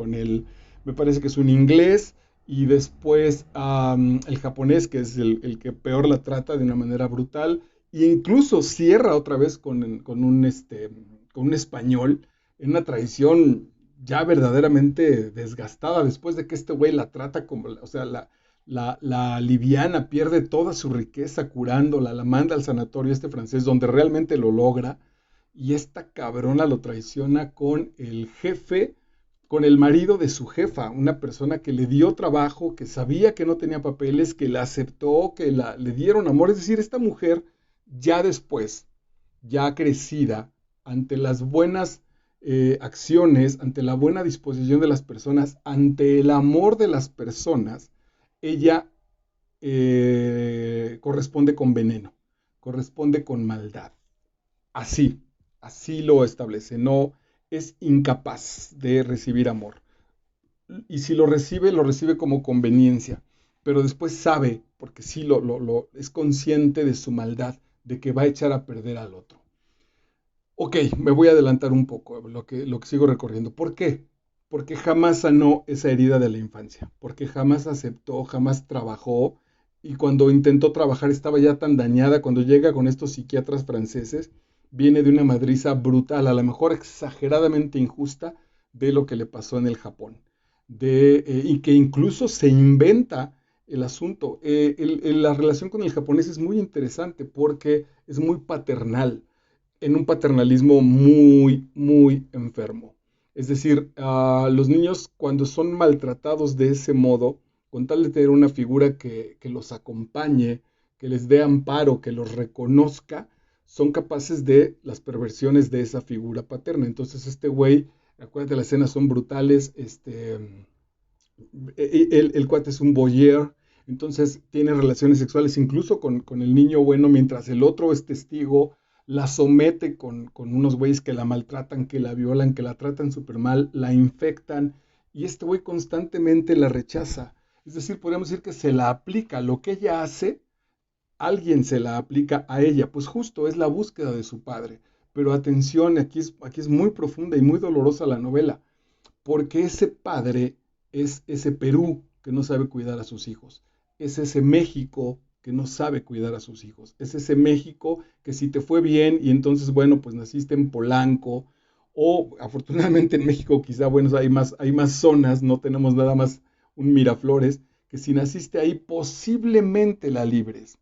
me parece que es un inglés y después el japonés, que es el que peor la trata de una manera brutal, e incluso cierra otra vez con un español en una tradición ya verdaderamente desgastada después de que este güey la trata como, o sea, la liviana, pierde toda su riqueza curándola, la manda al sanatorio este francés donde realmente lo logra y esta cabrona lo traiciona con el jefe, con el marido de su jefa, una persona que le dio trabajo, que sabía que no tenía papeles, que la aceptó, le dieron amor, es decir, esta mujer ya después, ya crecida, ante las buenas acciones, ante la buena disposición de las personas, ante el amor de las personas, ella corresponde con veneno, corresponde con maldad. Así, así lo establece, no es incapaz de recibir amor. Y si lo recibe como conveniencia, pero después sabe, porque sí es consciente de su maldad, de que va a echar a perder al otro. Ok, me voy a adelantar un poco lo que sigo recorriendo. ¿Por qué? Porque jamás sanó esa herida de la infancia, porque jamás aceptó, jamás trabajó, y cuando intentó trabajar estaba ya tan dañada, cuando llega con estos psiquiatras franceses, viene de una madriza brutal, a lo mejor exageradamente injusta, de lo que le pasó en el Japón. Y que incluso se inventa el asunto. La relación con el japonés es muy interesante porque es muy paternal, en un paternalismo muy, muy enfermo. Es decir, los niños cuando son maltratados de ese modo, con tal de tener una figura que los acompañe, que les dé amparo, que los reconozca, son capaces de las perversiones de esa figura paterna. Entonces este güey, acuérdate, las escenas son brutales, el cuate es un voyeur, entonces tiene relaciones sexuales incluso con el niño bueno, mientras el otro es testigo, la somete con unos güeyes que la maltratan, que la violan, que la tratan súper mal, la infectan, y este güey constantemente la rechaza. Es decir, podríamos decir que se la aplica, lo que ella hace, alguien se la aplica a ella, pues justo es la búsqueda de su padre. Pero atención, aquí es muy profunda y muy dolorosa la novela, porque ese padre es ese Perú que no sabe cuidar a sus hijos, es ese México que no sabe cuidar a sus hijos, es ese México que si te fue bien y entonces, bueno, pues naciste en Polanco, o afortunadamente en México quizá, bueno, hay más zonas, no tenemos nada más un Miraflores, que si naciste ahí posiblemente la libres,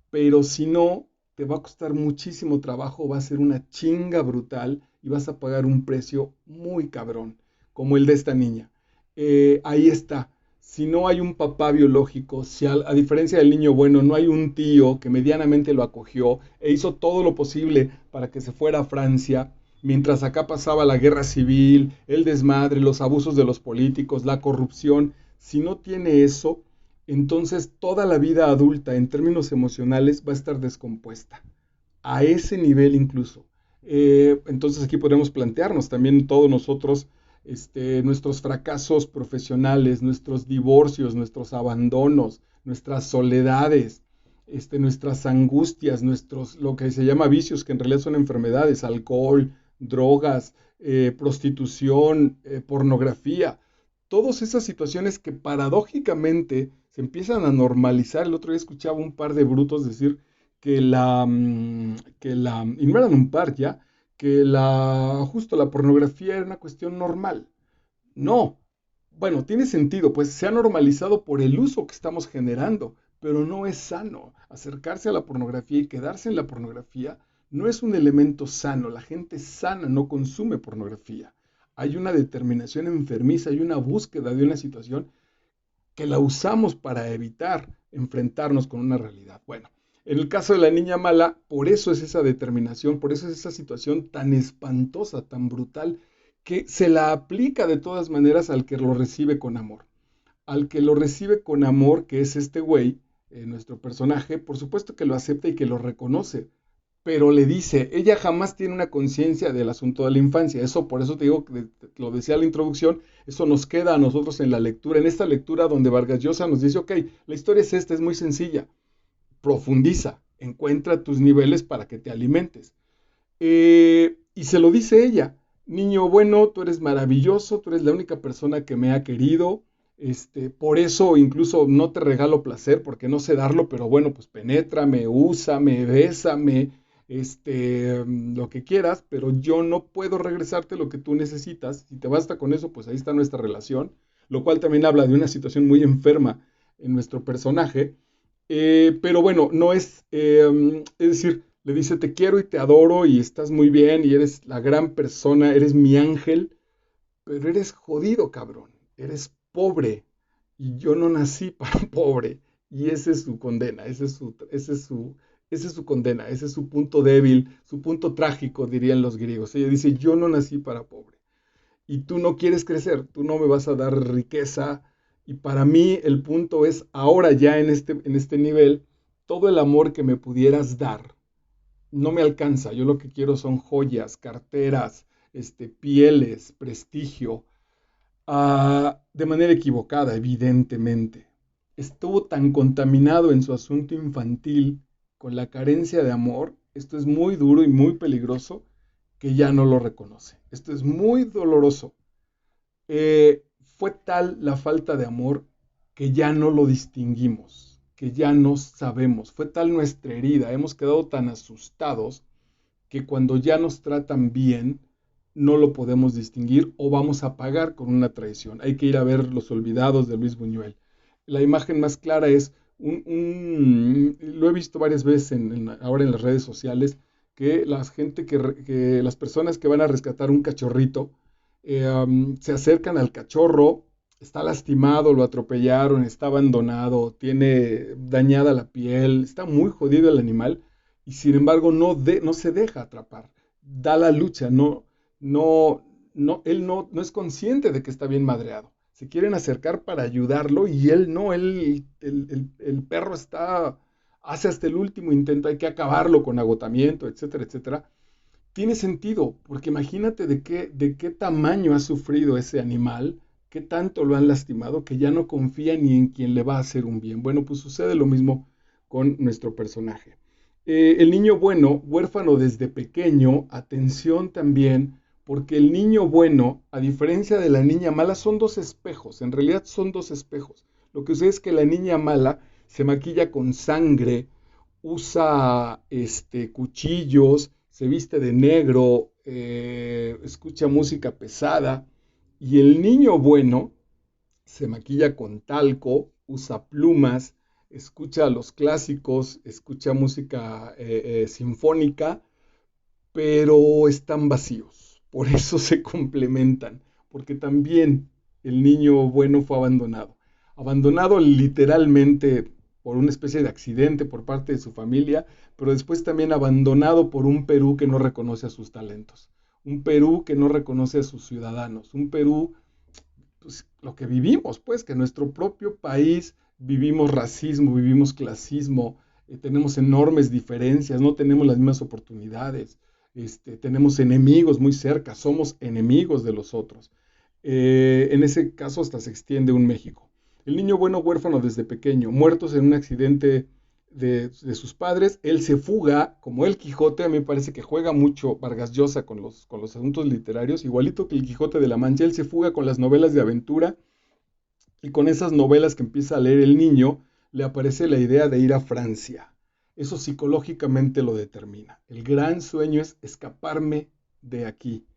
pero si no, te va a costar muchísimo trabajo, va a ser una chinga brutal y vas a pagar un precio muy cabrón, como el de esta niña. Ahí está. Si no hay un papá biológico, si a diferencia del niño bueno, no hay un tío que medianamente lo acogió e hizo todo lo posible para que se fuera a Francia, mientras acá pasaba la guerra civil, el desmadre, los abusos de los políticos, la corrupción, si no tiene eso, entonces toda la vida adulta en términos emocionales va a estar descompuesta, a ese nivel incluso. Entonces aquí podemos plantearnos también todos nosotros nuestros fracasos profesionales, nuestros divorcios, nuestros abandonos, nuestras soledades, nuestras angustias, lo que se llama vicios, que en realidad son enfermedades, alcohol, drogas, prostitución, pornografía, todas esas situaciones que paradójicamente se empiezan a normalizar. El otro día escuchaba un par de brutos decir y no eran un par ya, justo la pornografía era una cuestión normal. No, bueno, tiene sentido, pues se ha normalizado por el uso que estamos generando, pero no es sano. Acercarse a la pornografía y quedarse en la pornografía no es un elemento sano. La gente sana no consume pornografía. Hay una determinación enfermiza, hay una búsqueda de una situación que la usamos para evitar enfrentarnos con una realidad. Bueno, en el caso de la niña mala, por eso es esa determinación, por eso es esa situación tan espantosa, tan brutal, que se la aplica de todas maneras al que lo recibe con amor. Al que lo recibe con amor, que es este güey, nuestro personaje, por supuesto que lo acepta y que lo reconoce, pero le dice, ella jamás tiene una conciencia del asunto de la infancia. Eso, por eso te digo, que lo decía en la introducción, eso nos queda a nosotros en la lectura, en esta lectura donde Vargas Llosa nos dice, ok, la historia es esta, es muy sencilla, profundiza, encuentra tus niveles para que te alimentes. Y se lo dice ella, niño bueno, tú eres maravilloso, tú eres la única persona que me ha querido, por eso incluso no te regalo placer porque no sé darlo, pero bueno, pues penétrame, úsame, bésame, lo que quieras, pero yo no puedo regresarte lo que tú necesitas. Si te basta con eso, pues ahí está nuestra relación, lo cual también habla de una situación muy enferma en nuestro personaje. Pero bueno, no es decir, le dice te quiero y te adoro y estás muy bien y eres la gran persona, eres mi ángel, pero eres jodido, cabrón, eres pobre y yo no nací para pobre. Y esa es su condena, esa es su condena, ese es su punto débil, su punto trágico, dirían los griegos. Ella dice, yo no nací para pobre y tú no quieres crecer, tú no me vas a dar riqueza. Y para mí el punto es, ahora ya en este nivel, todo el amor que me pudieras dar no me alcanza. Yo lo que quiero son joyas, carteras, pieles, prestigio, de manera equivocada, evidentemente. Estuvo tan contaminado en su asunto infantil con la carencia de amor, esto es muy duro y muy peligroso, que ya no lo reconoce. Esto es muy doloroso. Fue tal la falta de amor que ya no lo distinguimos, que ya no sabemos. Fue tal nuestra herida, hemos quedado tan asustados que cuando ya nos tratan bien, no lo podemos distinguir o vamos a pagar con una traición. Hay que ir a ver Los Olvidados de Luis Buñuel. La imagen más clara es, lo he visto varias veces ahora en las redes sociales, que que las personas que van a rescatar un cachorrito se acercan al cachorro, está lastimado, lo atropellaron, está abandonado, tiene dañada la piel, está muy jodido el animal y sin embargo no se deja atrapar, da la lucha, no, él no es consciente de que está bien madreado. Se quieren acercar para ayudarlo y él no, el perro hace hasta el último intento, hay que acabarlo con agotamiento, etcétera, etcétera. Tiene sentido, porque imagínate de qué tamaño ha sufrido ese animal, qué tanto lo han lastimado, que ya no confía ni en quien le va a hacer un bien. Bueno, pues sucede lo mismo con nuestro personaje. El niño bueno, huérfano desde pequeño, atención también, porque el niño bueno, a diferencia de la niña mala, son dos espejos, en realidad son dos espejos. Lo que sucede es que la niña mala se maquilla con sangre, usa cuchillos, se viste de negro, escucha música pesada, y el niño bueno se maquilla con talco, usa plumas, escucha los clásicos, escucha música sinfónica, pero están vacíos. Por eso se complementan, porque también el niño bueno fue abandonado. Abandonado literalmente por una especie de accidente por parte de su familia, pero después también abandonado por un Perú que no reconoce a sus talentos, un Perú que no reconoce a sus ciudadanos, un Perú, pues lo que vivimos, pues que en nuestro propio país vivimos racismo, vivimos clasismo, tenemos enormes diferencias, no tenemos las mismas oportunidades, tenemos enemigos muy cerca, somos enemigos de los otros. En ese caso hasta se extiende un México. El niño bueno huérfano desde pequeño, muertos en un accidente de sus padres, él se fuga, como el Quijote, a mí me parece que juega mucho Vargas Llosa con los asuntos literarios, igualito que el Quijote de la Mancha, él se fuga con las novelas de aventura y con esas novelas que empieza a leer el niño, le aparece la idea de ir a Francia. Eso psicológicamente lo determina. El gran sueño es escaparme de aquí,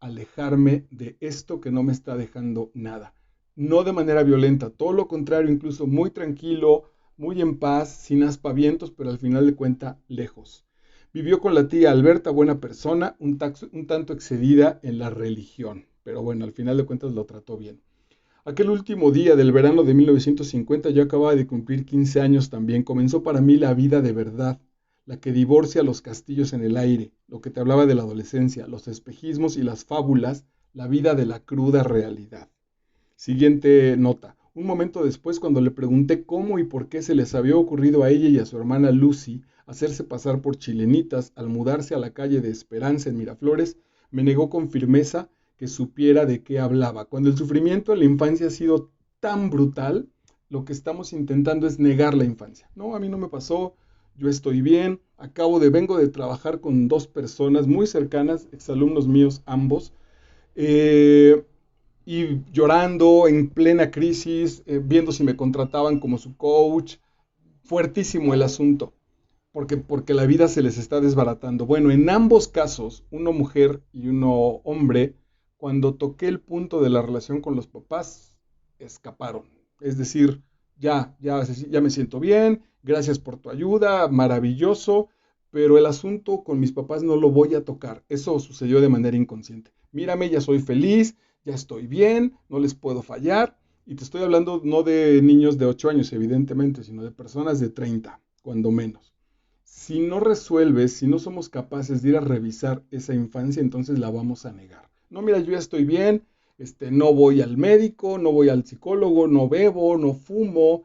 alejarme de esto que no me está dejando nada. No de manera violenta, todo lo contrario, incluso muy tranquilo, muy en paz, sin aspavientos, pero al final de cuentas lejos. Vivió con la tía Alberta, buena persona, un tanto excedida en la religión, pero bueno, al final de cuentas lo trató bien. Aquel último día del verano de 1950 yo acababa de cumplir 15 años también. Comenzó para mí la vida de verdad, la que divorcia los castillos en el aire, lo que te hablaba de la adolescencia, los espejismos y las fábulas, la vida de la cruda realidad. Siguiente nota. Un momento después, cuando le pregunté cómo y por qué se les había ocurrido a ella y a su hermana Lucy hacerse pasar por chilenitas al mudarse a la calle de Esperanza en Miraflores, me negó con firmeza que supiera de qué hablaba. Cuando el sufrimiento en la infancia ha sido tan brutal, lo que estamos intentando es negar la infancia. No, a mí no me pasó, yo estoy bien, vengo de trabajar con dos personas muy cercanas, exalumnos míos ambos, eh, y llorando en plena crisis, viendo si me contrataban como su coach, fuertísimo el asunto, porque la vida se les está desbaratando. Bueno, en ambos casos, uno mujer y uno hombre, cuando toqué el punto de la relación con los papás, escaparon. Es decir, ya me siento bien, gracias por tu ayuda, maravilloso, pero el asunto con mis papás no lo voy a tocar. Eso sucedió de manera inconsciente. Mírame, ya soy feliz, ya estoy bien, no les puedo fallar. Y te estoy hablando no de niños de 8 años, evidentemente, sino de personas de 30, cuando menos. Si no resuelves, si no somos capaces de ir a revisar esa infancia, entonces la vamos a negar. No, mira, yo ya estoy bien, no voy al médico, no voy al psicólogo, no bebo, no fumo,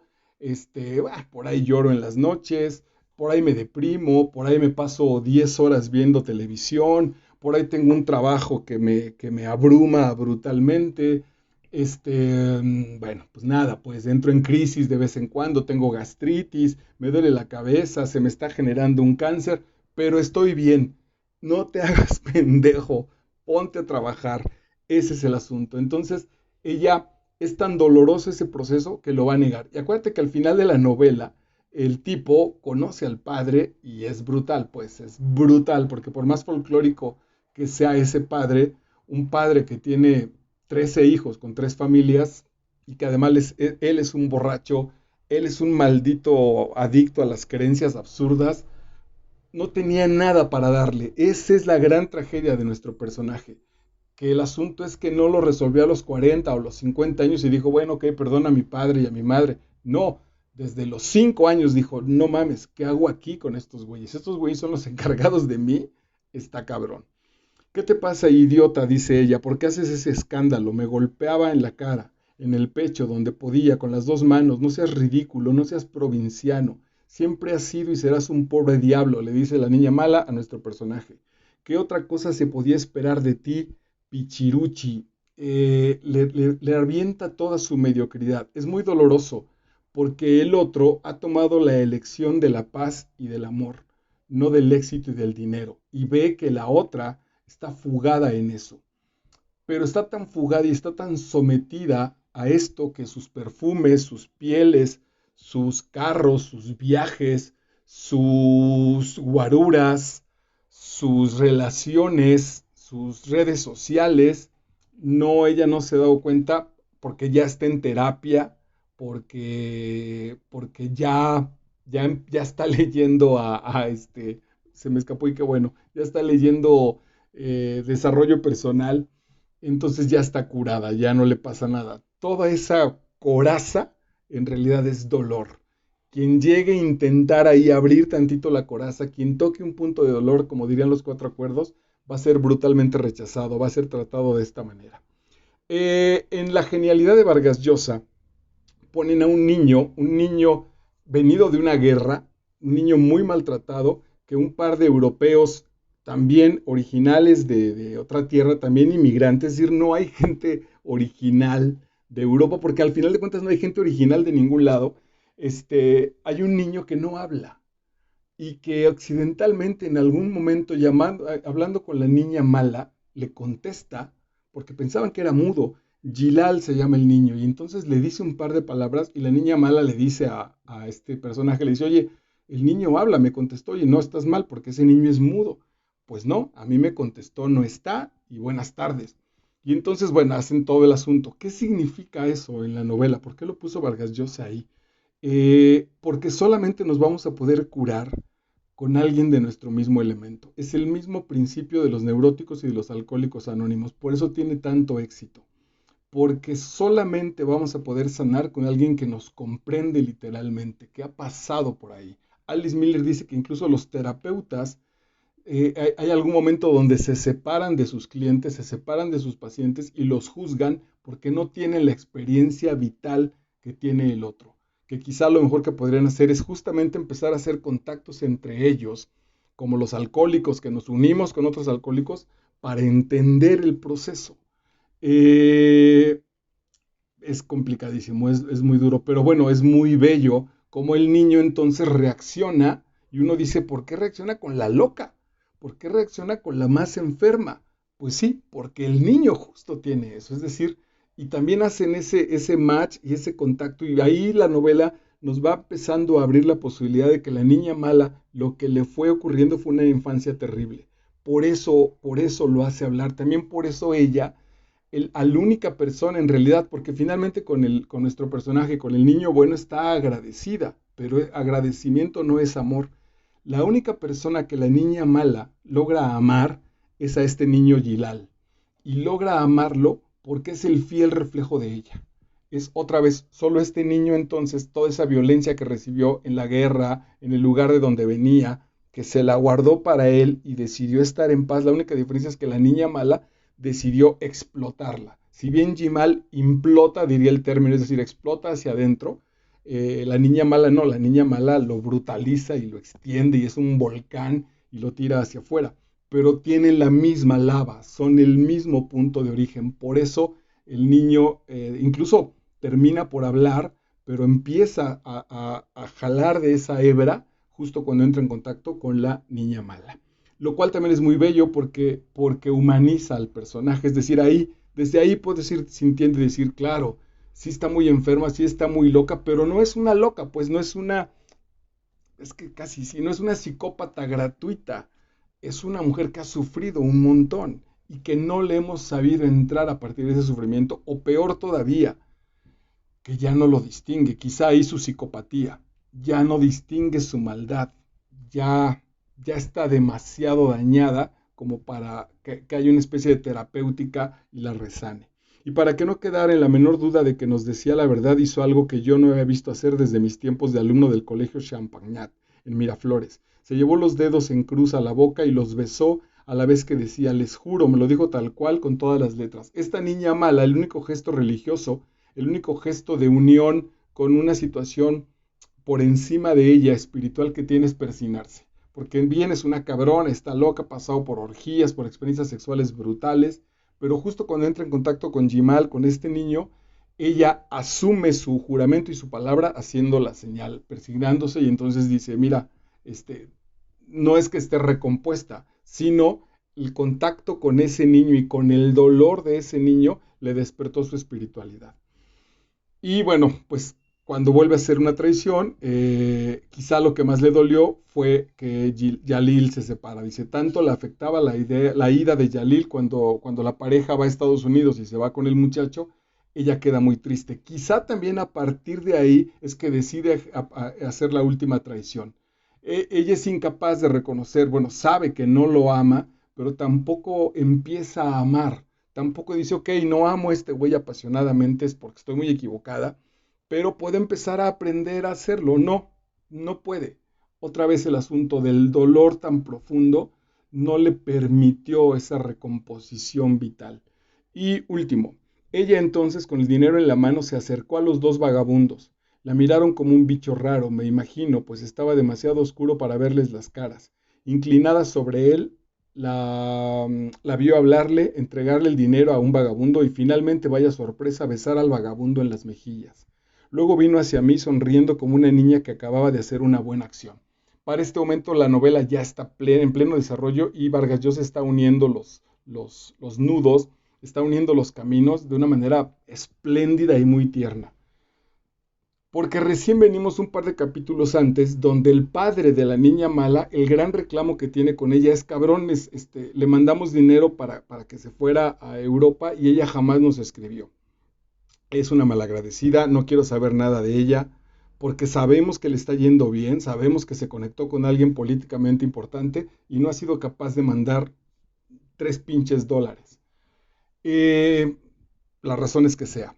por ahí lloro en las noches, por ahí me deprimo, por ahí me paso 10 horas viendo televisión, por ahí tengo un trabajo que me abruma brutalmente. Bueno, pues nada, pues entro en crisis de vez en cuando, tengo gastritis, me duele la cabeza, se me está generando un cáncer, pero estoy bien. No te hagas pendejo, ponte a trabajar. Ese es el asunto. Entonces, ella es tan doloroso ese proceso que lo va a negar. Y acuérdate que al final de la novela, el tipo conoce al padre y es brutal, pues es brutal, porque por más folclórico que sea ese padre, un padre que tiene 13 hijos con 3 familias y que además él es un borracho, él es un maldito adicto a las creencias absurdas, no tenía nada para darle. Esa es la gran tragedia de nuestro personaje, que el asunto es que no lo resolvió a los 40 o los 50 años y dijo, bueno, ok, perdona a mi padre y a mi madre. No, desde los 5 años dijo, no mames, ¿qué hago aquí con estos güeyes? Estos güeyes son los encargados de mí, está cabrón. ¿Qué te pasa, idiota? Dice ella, ¿por qué haces ese escándalo? Me golpeaba en la cara, en el pecho, donde podía, con las 2 manos. No seas ridículo, no seas provinciano. Siempre has sido y serás un pobre diablo, le dice la niña mala a nuestro personaje. ¿Qué otra cosa se podía esperar de ti, Pichiruchi? Le avienta toda su mediocridad. Es muy doloroso, porque el otro ha tomado la elección de la paz y del amor, no del éxito y del dinero, y ve que la otra está fugada en eso, pero está tan fugada y está tan sometida a esto que sus perfumes, sus pieles, sus carros, sus viajes, sus guaruras, sus relaciones, sus redes sociales, no, ella no se ha dado cuenta porque ya está en terapia, porque ya está leyendo se me escapó y qué bueno, ya está leyendo desarrollo personal, entonces ya está curada, ya no le pasa nada. Toda esa coraza en realidad es dolor. Quien llegue a intentar ahí abrir tantito la coraza, quien toque un punto de dolor, como dirían los 4 acuerdos, va a ser brutalmente rechazado, va a ser tratado de esta manera. En la genialidad de Vargas Llosa, ponen a un niño venido de una guerra, un niño muy maltratado, que un par de europeos también originales de otra tierra, también inmigrantes, es decir, no hay gente original de Europa, porque al final de cuentas no hay gente original de ningún lado. Hay un niño que no habla y que accidentalmente en algún momento hablando con la niña mala, le contesta, porque pensaban que era mudo. Gilal se llama el niño, y entonces le dice un par de palabras y la niña mala le dice a este personaje, le dice, oye, el niño habla, me contestó, oye, no estás mal porque ese niño es mudo. Pues no, a mí me contestó, no está, y buenas tardes. Y entonces, bueno, hacen todo el asunto. ¿Qué significa eso en la novela? ¿Por qué lo puso Vargas Llosa ahí? Porque solamente nos vamos a poder curar con alguien de nuestro mismo elemento. Es el mismo principio de los neuróticos y de los alcohólicos anónimos. Por eso tiene tanto éxito. Porque solamente vamos a poder sanar con alguien que nos comprende literalmente, que ha pasado por ahí. Alice Miller dice que incluso los terapeutas, hay algún momento donde se separan de sus clientes, se separan de sus pacientes y los juzgan porque no tienen la experiencia vital que tiene el otro. Que quizá lo mejor que podrían hacer es justamente empezar a hacer contactos entre ellos, como los alcohólicos, que nos unimos con otros alcohólicos para entender el proceso. Eh, es complicadísimo, es muy duro, pero bueno, es muy bello como el niño entonces reacciona y uno dice, ¿por qué reacciona con la loca? ¿Por qué reacciona con la más enferma? Pues sí, porque el niño justo tiene eso, es decir, y también hacen ese match y ese contacto y ahí la novela nos va empezando a abrir la posibilidad de que la niña mala, lo que le fue ocurriendo fue una infancia terrible. Por eso lo hace hablar, también por eso ella a la única persona en realidad, porque finalmente con nuestro personaje, con el niño bueno, está agradecida, pero agradecimiento no es amor. La única persona que la niña mala logra amar es a este niño Gilal, y logra amarlo porque es el fiel reflejo de ella. Es otra vez, solo este niño entonces, toda esa violencia que recibió en la guerra, en el lugar de donde venía, que se la guardó para él y decidió estar en paz. La única diferencia es que la niña mala decidió explotarla. Si bien Gimal implota, diría el término, es decir, explota hacia adentro, la niña mala no, la niña mala lo brutaliza y lo extiende y es un volcán y lo tira hacia afuera. Pero tienen la misma lava, son el mismo punto de origen. Por eso el niño incluso termina por hablar, pero empieza a jalar de esa hebra justo cuando entra en contacto con la niña mala. Lo cual también es muy bello porque humaniza al personaje, es decir, desde ahí puedes ir sintiendo y decir, claro, sí está muy enferma, sí está muy loca, pero no es una loca, pues no es una es que casi si no es una psicópata gratuita, es una mujer que ha sufrido un montón y que no le hemos sabido entrar a partir de ese sufrimiento, o peor todavía, que ya no lo distingue, quizá ahí su psicopatía, ya no distingue su maldad, ya, ya está demasiado dañada como para que haya una especie de terapéutica y la resane. Y para que no quedara en la menor duda de que nos decía la verdad, hizo algo que yo no había visto hacer desde mis tiempos de alumno del colegio Champagnat, en Miraflores. Se llevó los dedos en cruz a la boca y los besó a la vez que decía, les juro, me lo dijo tal cual con todas las letras. Esta niña mala, el único gesto religioso, el único gesto de unión con una situación por encima de ella espiritual que tiene es persinarse. Porque bien es una cabrona, está loca, ha pasado por orgías, por experiencias sexuales brutales, pero justo cuando entra en contacto con Jimal, con este niño, ella asume su juramento y su palabra haciendo la señal, persignándose, y entonces dice, mira, no es que esté recompuesta, sino el contacto con ese niño y con el dolor de ese niño le despertó su espiritualidad. Y bueno, pues cuando vuelve a hacer una traición, quizá lo que más le dolió fue que Yalil se separa. Dice, tanto le afectaba la ida de Yalil cuando la pareja va a Estados Unidos y se va con el muchacho, ella queda muy triste. Quizá también a partir de ahí es que decide hacer la última traición. Ella es incapaz de reconocer, bueno, sabe que no lo ama, pero tampoco empieza a amar. Tampoco dice, ok, no amo a este güey apasionadamente, es porque estoy muy equivocada, pero puede empezar a aprender a hacerlo. No, no puede. Otra vez el asunto del dolor tan profundo no le permitió esa recomposición vital. Y último, ella entonces con el dinero en la mano se acercó a los dos vagabundos. La miraron como un bicho raro, me imagino, pues estaba demasiado oscuro para verles las caras. Inclinada sobre él, la vio hablarle, entregarle el dinero a un vagabundo y finalmente, vaya sorpresa, besar al vagabundo en las mejillas. Luego vino hacia mí sonriendo como una niña que acababa de hacer una buena acción. Para este momento la novela ya está en pleno desarrollo y Vargas Llosa está uniendo los nudos, está uniendo los caminos de una manera espléndida y muy tierna. Porque recién venimos un par de capítulos antes, donde el padre de la niña mala, el gran reclamo que tiene con ella es, cabrones, le mandamos dinero para que se fuera a Europa y ella jamás nos escribió. Es una malagradecida, no quiero saber nada de ella, porque sabemos que le está yendo bien, sabemos que se conectó con alguien políticamente importante y no ha sido capaz de mandar $3 pinches. Eh, las razones que sea.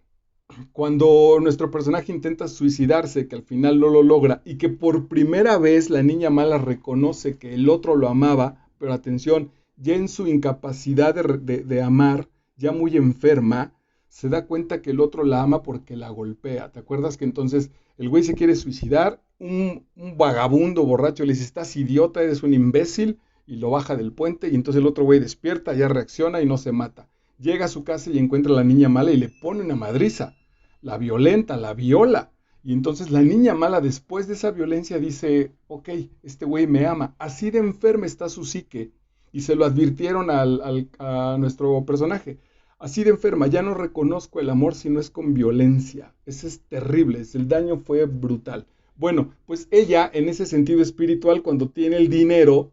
Cuando nuestro personaje intenta suicidarse, que al final no lo logra, y que por primera vez la niña mala reconoce que el otro lo amaba, pero atención, ya en su incapacidad de amar, ya muy enferma, se da cuenta que el otro la ama porque la golpea. ¿Te acuerdas que entonces el güey se quiere suicidar? Un vagabundo borracho le dice, estás idiota, eres un imbécil, y lo baja del puente, y entonces el otro güey despierta, ya reacciona y no se mata. Llega a su casa y encuentra a la niña mala y le pone una madriza, la violenta, la viola. Y entonces la niña mala después de esa violencia dice, ok, este güey me ama. Así de enferma está su psique. Y se lo advirtieron a nuestro personaje. Así de enferma, ya no reconozco el amor si no es con violencia. Eso es terrible, el daño fue brutal. Bueno, pues ella en ese sentido espiritual, cuando tiene el dinero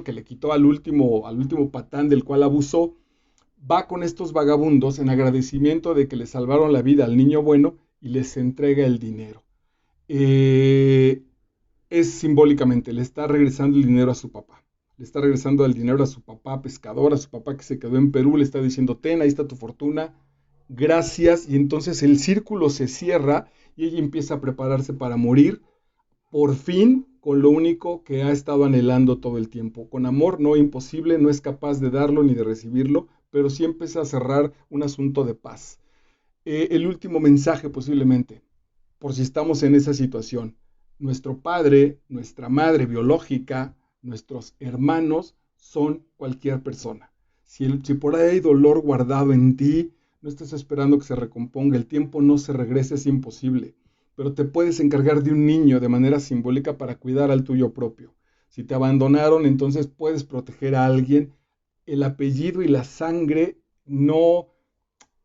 que le quitó al último patán del cual abusó, va con estos vagabundos en agradecimiento de que le salvaron la vida al niño bueno y les entrega el dinero. Eh, es simbólicamente, le está regresando el dinero a su papá. Le está regresando el dinero a su papá pescador, a su papá que se quedó en Perú, le está diciendo, ten, ahí está tu fortuna, gracias. Y entonces el círculo se cierra y ella empieza a prepararse para morir, por fin, con lo único que ha estado anhelando todo el tiempo. Con amor no imposible, no es capaz de darlo ni de recibirlo, pero sí empieza a cerrar un asunto de paz. El último mensaje posiblemente, por si estamos en esa situación. Nuestro padre, nuestra madre biológica, nuestros hermanos son cualquier persona. Si por ahí hay dolor guardado en ti, no estés esperando que se recomponga, el tiempo no se regrese, es imposible, pero te puedes encargar de un niño de manera simbólica para cuidar al tuyo propio. Si te abandonaron, entonces puedes proteger a alguien. El apellido y la sangre no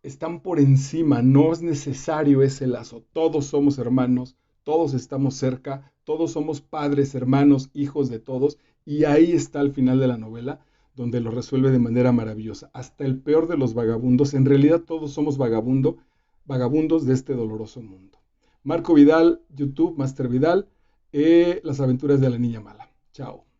están por encima, no es necesario ese lazo. Todos somos hermanos, todos estamos cerca, todos somos padres, hermanos, hijos de todos, y ahí está al final de la novela, donde lo resuelve de manera maravillosa. Hasta el peor de los vagabundos, en realidad todos somos vagabundos de este doloroso mundo. Marco Vidal, YouTube, Master Vidal, Las aventuras de la niña mala. Chao.